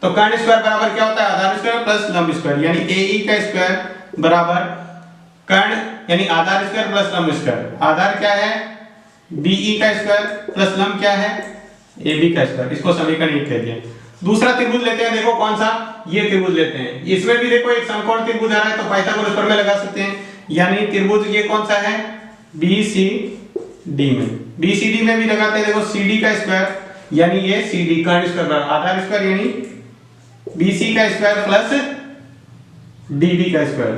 तो कर्ण स्क्वायर बराबर क्या होता है? आधार स्क्वायर प्लस लंब स्क्वायर, यानी AE का स्क्वायर बराबर कर्ण यानी आधार स्क्वायर प्लस लंब स्क्वायर। आधार क्या है? BE का स्क्वायर प्लस लंब क्या है? AB का स्क्वायर। इसको समीकरण 1 कहते हैं। दूसरा त्रिभुज लेते हैं, देखो कौन सा? ये त्रिभुज लेते हैं। इसमें भी देखो एक समकोण त्रिभुज आ रहा है, तो पाइथागोरस प्रमेय लगा सकते हैं। यानी त्रिभुज ये कौन सा है? BCD में। BCD में भी लगाते हैं, देखो CD का स्क्वायर यानी ये CD कर्ण स्क्वायर आधार स्क्वायर यानी BC का स्क्वायर प्लस DB का स्क्वायर,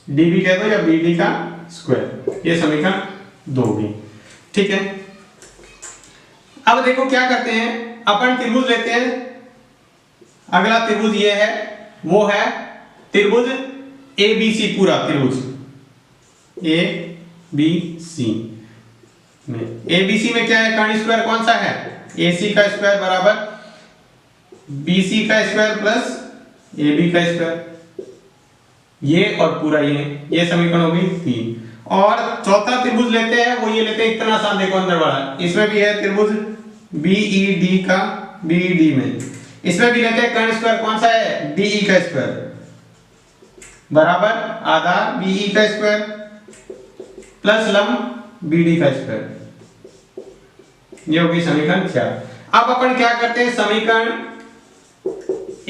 DB कह दो या BD का स्क्वायर। ये समीकरण 2 होगी, ठीक है। अब देखो क्या करते हैं, अपन त्रिभुज लेते हैं। अगला त्रिभुज ये है, वो है त्रिभुज ABC, पूरा त्रिभुज ABC में। ABC में क्या है? कर्ण स्क्वायर कौन सा है? AC का स्क्वायर बराबर BC का स्क्वायर प्लस AB का स्क्वायर, ये और पूरा ये समीकरण हो गई 3। और चौथा त्रिभुज लेते हैं, वो ये लेते हैं इतना आसान, देखो अंदर वाला। इसमें भी है त्रिभुज BED का, BED में। इसमें भी लेते हैं कर्ण स्क्वायर कौन सा है? DE का स्क्वायर बराबर आधार BE का स्क्वायर प्लस लंब BD का स्क्वायर। ये होगी समीकरण 4। अब अपन क्या करते हैं, समीकरण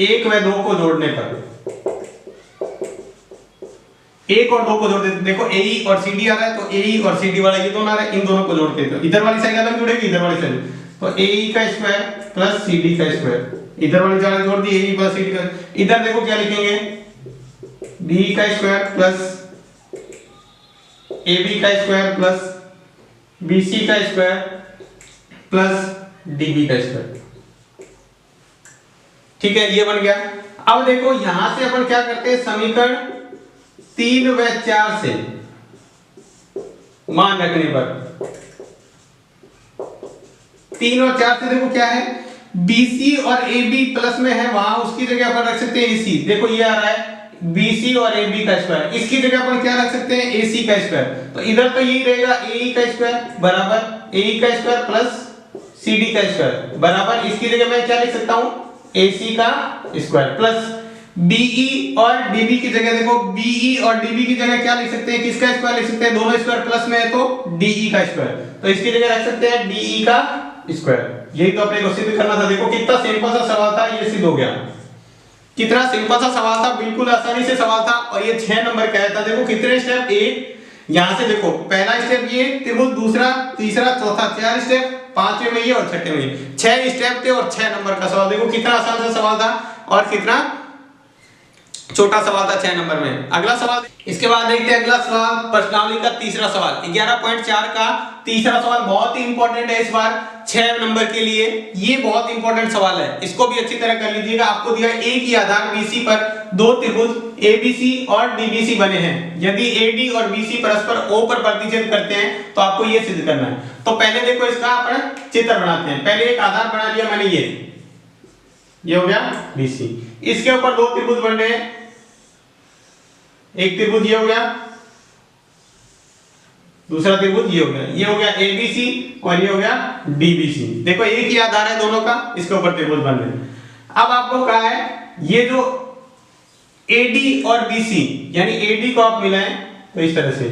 1 व 2 को जोड़ने पर, 1 और 2 को जोड़ देते। देखो AE और CD आ रहा है, तो AE और CD वाला ये दोनों आ रहा है, इन दोनों को जोड़ते हैं। तो इधर वाली साइड अलग जुड़ेगी, इधर वाली साइड, तो AE का स्क्वायर प्लस CD का स्क्वायर। इधर वाली साइड जोड़ दी AE प्लस CD का। इधर देखो क्या लिखेंगे? DE का स्क्वायर प्लस AB का स्क्वायर प्लस BC का स्क्वायर प्लस DB का स्क्वायर, ठीक है, ये बन गया। अब देखो यहां से अपन क्या करते हैं, समीकरण 3 व 4 से मान रखने पर, 3 और 4 से देखो क्या है, BC और AB प्लस में है, वहां उसकी जगह अपन रख सकते हैं AC। देखो ये आ रहा है BC और AB का स्क्वायर, इसकी जगह अपन क्या रख सकते हैं? AC का स्क्वायर। तो इधर तो यही रहेगा AE का स्क्वायर बराबर AE का स्क्वायर प्लस CD का स्क्वायर बराबर, इसकी जगह मैं क्या लिख सकता हूं? AC का स्क्वायर प्लस BE और DB की जगह देखो, BE और DB की जगह क्या लिख सकते हैं? किसका स्क्वायर लिख सकते हैं? दोनों स्क्वायर प्लस में है तो DE का स्क्वायर, तो इसकी जगह रख सकते हैं DE का स्क्वायर। यही तो अपने को सिद्ध करना था। देखो कितना सिंपल सा सवाल था, ये सिद्ध हो गया। कितना सिंपल सा सवाल था, बिल्कुल आसानी से सवाल था, और ये 6 नंबर का था। देखो कितने स्टेप, एक यहां से देखो, पहला स्टेप ये त्रिभुज, दूसरा, तीसरा, चौथा, 4 स्टेप, पांचवें में ये और छठे में ये। 6 स्टेप थे और 6 नंबर का सवाल। देखो कितना आसान सा सवाल था और कितना छोटा सवाल था 6 नंबर में। अगला सवाल, इसके बाद देखते हैं अगला सवाल, प्रश्नावली का तीसरा सवाल 11.4 का तीसरा सवाल बहुत ही इंपॉर्टेंट है इस बार 6 नंबर के लिए। ये बहुत इंपॉर्टेंट सवाल है, इसको भी अच्छी तरह कर लीजिएगा। आपको दिया एक ही आधार BC पर दो त्रिभुज ABC और DBC बने हैं। यदि AD और BC परस्पर O पर प्रतिच्छेद करते हैं तो आपको ये सिद्ध करना है। तो पहले देखो इसका अपन चित्र बनाते हैं। पहले एक आधार बना लिया मैंने, ये हो गया BC। इसके ऊपर दो त्रिभुज बन रहे हैं, एक त्रिभुज ये हो गया, दूसरा त्रिभुज ये हो गया ABC और ये हो गया DBC। देखो एक ही आधार है दोनों का, इसके ऊपर त्रिभुज बन रहे हैं। अब आपको कहा है ये जो AD और BC यानी AD को आप मिलाएं तो इस तरह से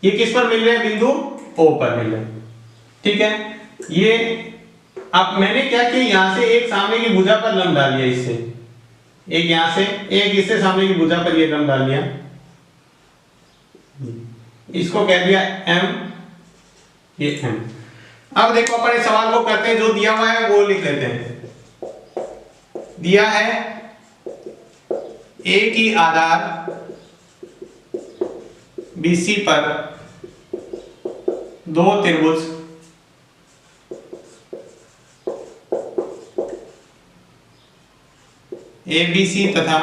ये किस पर मिल रहे हैं, बिंदु O पर मिल रहे हैं, ठीक है। ये अब मैंने क्या किया, यहां से एक सामने की भुजा पर लंब डाल दिया, इससे एक यहां से एक इससे सामने की भुजा पर ये लंब डाल दिया, इसको कह दिया M, ये M। अब देखो अपन इस सवाल को करते हैं, जो दिया हुआ है वो लिख लेते हैं। दिया है एक ही आधार BC पर दो त्रिभुज ABC तथा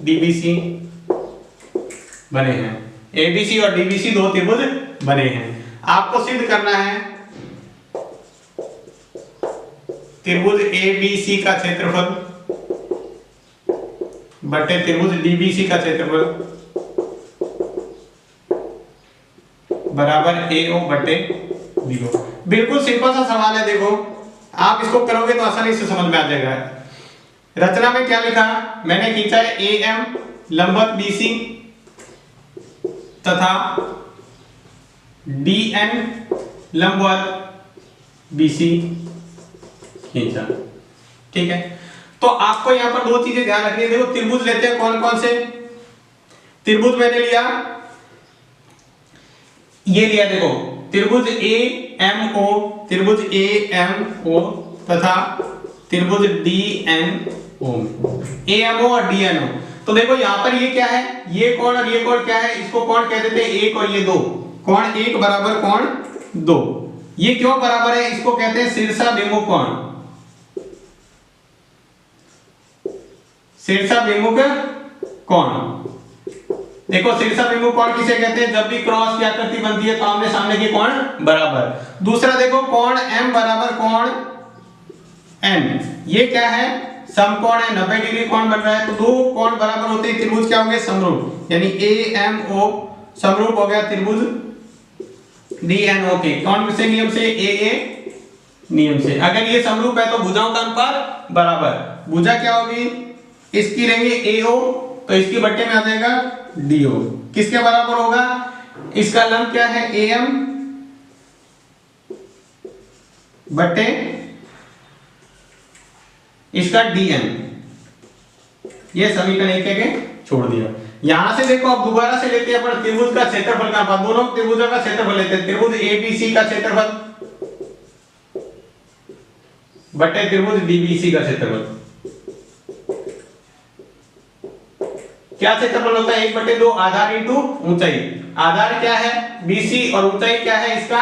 DBC बने हैं। ABC और DBC दो त्रिभुज बने हैं। आपको सिद्ध करना है त्रिभुज ABC का क्षेत्रफल बटे त्रिभुज DBC का क्षेत्रफल बराबर AO बटे BO। बिल्कुल सिंपल सा सवाल है। देखो आप इसको करोगे तो आसानी से समझ में आ जाएगा। रचना में क्या लिखा, मैंने खींचा है AM लंबवत BC तथा DN लंबवत BC खींचा, ठीक है। तो आपको यहां पर दो चीजें ध्यान रखनी है। देखो त्रिभुज लेते हैं कौन कौन से त्रिभुज मैंने लिया, ये लिया देखो त्रिभुज AMO, त्रिभुज AMO तथा त्रिभुज DNO, AMO और DNO। तो देखो यहां पर ये क्या है, ये कोण और ये कोण क्या है, इसको कोण कह देते हैं एक और ये दो, कोण एक बराबर कोण दो। ये क्यों बराबर है, इसको कहते हैं शीर्षाभिमुख कोण, शीर्षाभिमुख कोण। देखो शीर्षाभिमुख कोण किसे कहते हैं, जब भी क्रॉस की आकृति बनती है तो आमने सामने के कोण बराबर। दूसरा देखो कोण M बराबर कोण N, ये क्या है, समकोण है, 90 डिग्री कोण बन रहा है। तो दो कोण बराबर होते हैं, त्रिभुज क्या हो गए, समरूप, यानी AMO समरूप हो गया त्रिभुज DNO के कौन से नियम से, AA नियम से। अगर ये समरूप है तो भुजाओं का अनुपात बराबर, भुजा क्या होगी, इसकी रहेंगे AO तो इसकी बट्टे में आ जाएगा DO, किसके बराबर होगा, इसका लंब क्या है AM बट्टे इसका DN। ये समीकरण एक एक छोड़ दिया। यहां से देखो अब दोबारा से लेते हैं अपन त्रिभुज का क्षेत्रफल का, दोनों त्रिभुजों का क्षेत्रफल लेते हैं। त्रिभुज ABC का क्षेत्रफल बटे त्रिभुज DBC का क्षेत्रफल। क्या क्षेत्रफल होता है, 1/2 आधार इंटू ऊंचाई। आधार क्या है BC और ऊंचाई क्या है इसका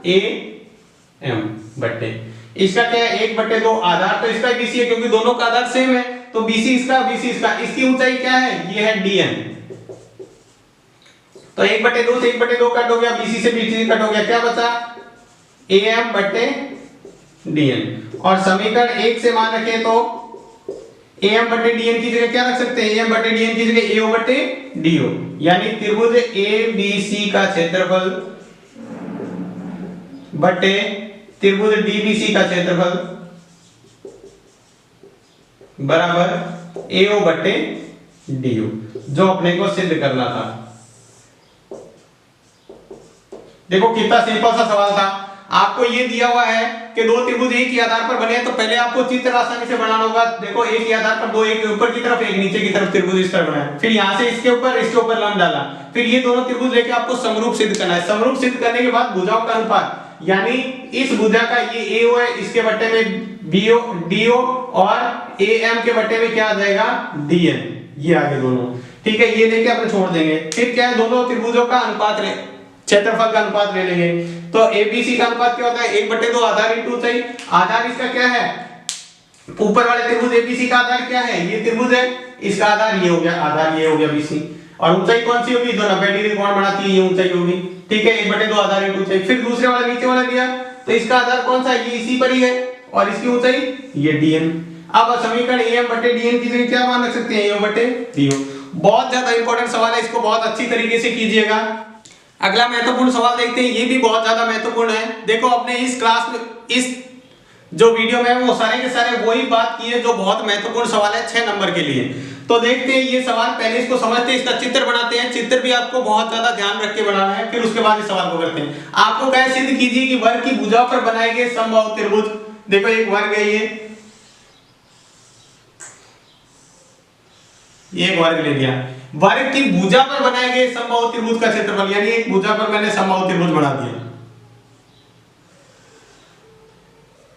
AM बटे इसका क्या है 1/2 आधार तो इसका BC है क्योंकि दोनों का आधार सेम है, तो BC इसका इसकी ऊंचाई क्या है, ये है DN। तो 1/2 से 1/2 कट हो गया, BC से BC कट हो गया, क्या बचा AM बटे DN। और समीकरण 1 से मान रखें तो AM बटे DN की जगह क्या रख सकते हैं, AM बटे DN की जगह AO बटे DO, यानी त्रिभुज ABC का क्षेत्रफल बटे त्रिभुज DBC का क्षेत्रफल बराबर AO बटे DO, जो अपने को सिद्ध करना था। देखो कितना सिंपल सा सवाल था। आपको ये दिया हुआ है कि दो त्रिभुज एक ही आधार पर बने हैं, तो पहले आपको चित्र आसानी से बनाना होगा। देखो एक ही आधार पर दो, एक ऊपर की तरफ एक नीचे की तरफ त्रिभुज इस तरह बनाया, फिर यहाँ से इसके ऊपर लंब डाला, फिर ये दोनों त्रिभुज लेके आपको समरूप सिद्ध करना है। समरूप सिद्ध करने के बाद भुजाओं का अनुपात, यानी इस भुजा का ये AO है, इसके बट्टे में BO DO और AM के बट्टे में क्या आ जाएगा DN, ये आगे दोनों, ठीक है, ये लेके अपन छोड़ देंगे। फिर क्या है, दोनों त्रिभुजों का अनुपात ले, क्षेत्रफल का अनुपात ले लेंगे। तो ABC का अनुपात क्या होता है, 1/2 आधार इंटू ऊंचाई। आधार इसका क्या है, ऊपर वाले त्रिभुज ABC का आधार क्या है, ये त्रिभुज है, इसका आधार ये हो गया, आधार ये हो गया BC, और ऊंचाई कौन सी होगी, जो 90 डिग्री कोण बनाती है ये ऊंचाई होगी, ठीक है, 1/2 आधार इंटू ऊंचाई। फिर दूसरे वाला नीचे वाला दिया, तो इसका आधार कौन सा है, ये इसी पर ही है, और इसकी ऊंचाई ये DN। अब समीकरण AM/DN की जगह क्या मान रख सकते हैं, AO/DO। बहुत ज्यादा इंपॉर्टेंट सवाल है, इसको बहुत अच्छी तरीके से कीजिएगा। अगला महत्वपूर्ण सवाल देखते हैं, ये भी बहुत ज्यादा महत्वपूर्ण है। देखो अपने इस क्लास में, इस जो वीडियो में वो सारे के सारे वही बात की है जो बहुत महत्वपूर्ण सवाल है 6 नंबर के लिए। तो देखते हैं ये सवाल, पहले इसको समझते हैं, इसका चित्र बनाते हैं। चित्र भी आपको बहुत ज्यादा ध्यान रख के बनाना है, फिर उसके बाद इस सवाल को करते हैं। आपको क्या सिद्ध कीजिए कि वर्ग की भुजाओं पर बनाए गए समबाहु त्रिभुज, देखो एक वर्ग है, ये एक वर्ग ले लिया, वर्ग की भुजा पर बनाए गए समबाहु त्रिभुज का क्षेत्रफल, यानी एक भुजा पर मैंने समबाहु त्रिभुज बना दिया,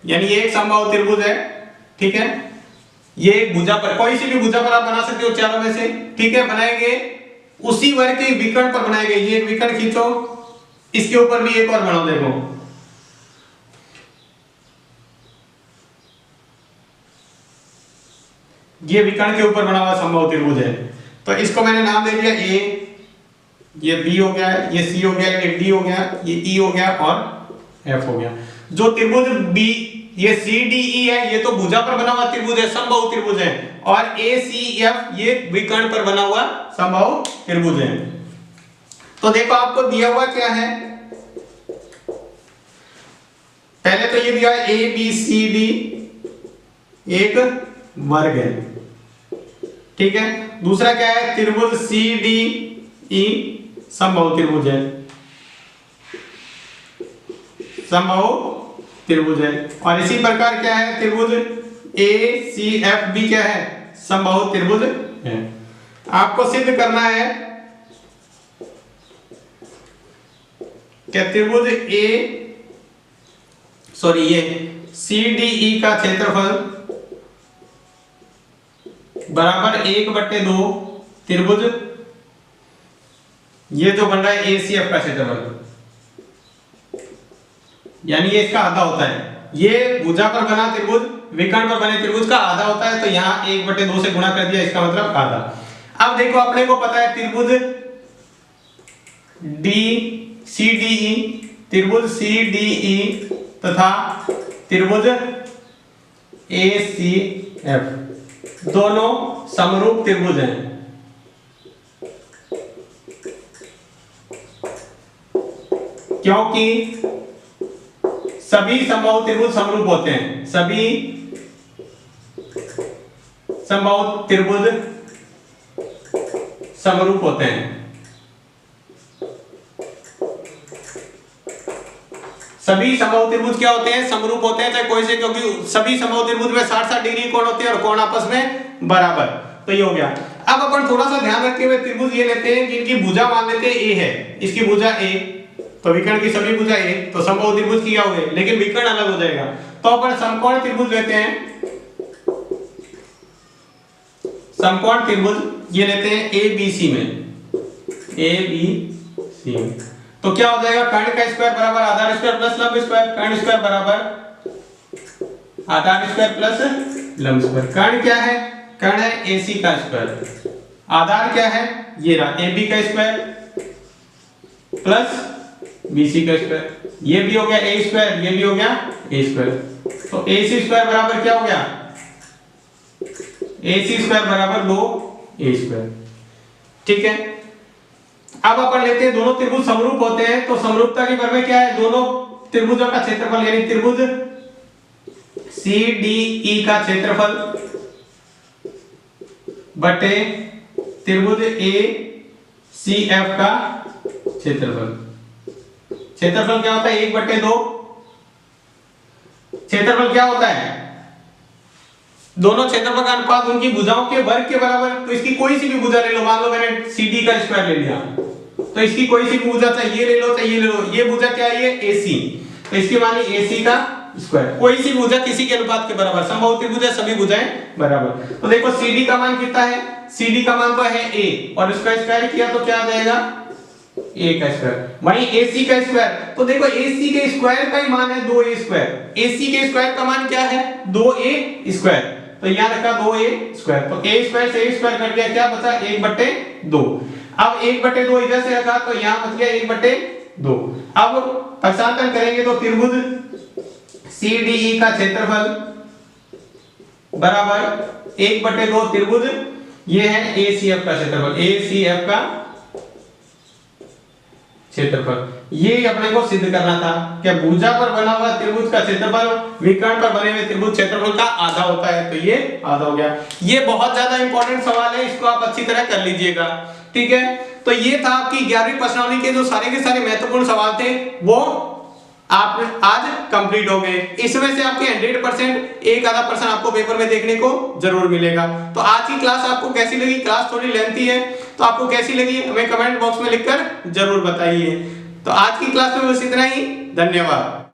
यानी ये एक समबाहु त्रिभुज है, ठीक है, ये एक भुजा पर, कोई सी भी भुजा पर आप बना सकते हो चारों में से, ठीक है, बनाएंगे उसी वर्ग के विकर्ण पर बनाएंगे। ये एक विकर्ण खींचो, इसके ऊपर भी एक और बनाओ, देखो ये विकर्ण के ऊपर बना हुआ समबाहु त्रिभुज है। तो इसको मैंने नाम दे दिया A, ये B हो गया, ये C हो गया, ये D हो गया, ये E हो गया और F हो गया। जो त्रिभुज B, ये CDE है, ये तो भुजा पर बना हुआ त्रिभुज है, समबाहु त्रिभुज है, और ACF ये विकर्ण पर बना हुआ समबाहु त्रिभुज है। तो देखो आपको दिया हुआ क्या है, पहले तो ये दिया है ABCD एक वर्ग है, ठीक है। दूसरा क्या है, त्रिभुज CDE समबाहु त्रिभुज है, समबाहु त्रिभुज है। और इसी प्रकार क्या है, त्रिभुज ACF भी क्या है, समबाहु त्रिभुज है। आपको सिद्ध करना है क्या त्रिभुज ये CDE का क्षेत्रफल बराबर 1/2 त्रिभुज, ये जो बन रहा है ACF का क्षेत्रफल, यानी ये इसका आधा होता है। ये भुजा पर बना त्रिभुज विकर्ण पर बने त्रिभुज का आधा होता है, तो यहाँ 1/2 से गुणा कर दिया, इसका मतलब आधा। अब देखो अपने को पता है त्रिभुज CDE, त्रिभुज CDE तथा त्रिभुज ACF दोनों समरूप त्रिभुज हैं। क्योंकि सभी समबाहु त्रिभुज समरूप होते हैं, सभी समबाहु त्रिभुज समरूप होते हैं। सभी समबाहु त्रिभुज क्या होते हैं, समरूप होते हैं, चाहे कोई से, क्योंकि सभी समबाहु त्रिभुज में 60-60 डिग्री कोण होते हैं और कोण आपस में बराबर। तो ये हो गया। अब अपन थोड़ा सा ध्यान रखते हुए त्रिभुज ये लेते हैं जिनकी भुजा मान लेते हैं A है, इसकी भुजा A, तो विकर्ण की सभी भुजा A, तो समबाहु त्रिभुज की क्या हो गई, लेकिन विकर्ण अलग हो जाएगा। तो अपन समकोण त्रिभुज लेते हैं, समकोण त्रिभुज ये लेते हैं ABC में, ABC में। तो क्या हो जाएगा, कर्ण का स्क्वायर बराबर आधार स्क्वायर प्लस लंब स्क्वायर, कर्ण स्क्वायर बराबर आधार स्क्वायर प्लस लंब स्क्वायर। कर्ण क्या है, कर्ण है AC का स्क्वायर, आधार क्या है, ये रहा AB का स्क्वायर प्लस BC का स्क्वायर, ये भी हो गया A स्क्वायर, ये भी हो गया A स्क्वायर। तो AC स्क्वायर बराबर क्या हो गया, AC स्क्वायर बराबर 2A स्क्वायर, ठीक है। अब अपन लेते हैं दोनों त्रिभुज समरूप होते हैं, तो समरूपता की परिमेय क्या है, दोनों त्रिभुजों का क्षेत्रफल, यानी त्रिभुज CDE का क्षेत्रफल बटे त्रिभुज ACF का क्षेत्रफल। क्षेत्रफल क्या होता है, 1/2 क्षेत्रफल क्या होता है, दोनों क्षेत्रफल का अनुपात उनकी भुजाओं के वर्ग के बराबर। तो इसकी कोई सी भी भुजा ले लो, मान लो मैंने CD का स्क्वायर ले लिया, तो इसकी कोई सी भी भुजा, चाहे ये ले लो चाहे ये ले लो, ये भुजा क्या है, ये AC, तो इसकी मानी AC का स्क्वायर। कोई सी भुजा किसी के अनुपात के बराबर, समबाहु त्रिभुज है, सभी भुजाएं बराबर। तो देखो CD का मान कितना है, CD का मान तो है A, और इसका स्क्वायर किया तो क्या आ जाएगा, A का स्क्वायर। वहीं AC का स्क्वायर, तो देखो AC के स्क्वायर का ही मान है 2A स्क्वायर, AC के स्क्वायर का मान क्या है 2A स्क्वायर, तो यहां रखा 2A स्क्वायर, तो A स्क्वायर से A स्क्वायर कर दिया, क्या बचा 1/2। अब 1/2 इधर से रखा तो यहां बच गया 1/2। अब पक्षांतर करेंगे तो त्रिभुज CDE का क्षेत्रफल बराबर 1/2 त्रिभुज, ये है ACF का क्षेत्रफल, ACF का क्षेत्रफल। ये अपने को सिद्ध करना था कि भुजा पर बना हुआ त्रिभुज का क्षेत्रफल विकर्ण पर बने हुए त्रिभुज क्षेत्रफल का आधा होता है, तो ये आधा हो गया। ये बहुत ज्यादा इंपॉर्टेंट सवाल है, इसको आप अच्छी तरह कर लीजिएगा, ठीक है। तो ये था आपकी 11वीं प्रश्नावली के जो सारे के सारे महत्वपूर्ण सवाल थे, वो आप आज कंप्लीट हो गए। इसमें से आपके 100% एक आधा % आपको पेपर में देखने को जरूर मिलेगा। तो आज की क्लास आपको कैसी लगी, क्लास थोड़ी लेंथी है, तो आपको कैसी लगी हमें कमेंट बॉक्स में लिखकर जरूर बताइए। तो आज की क्लास में बस इतना ही, धन्यवाद।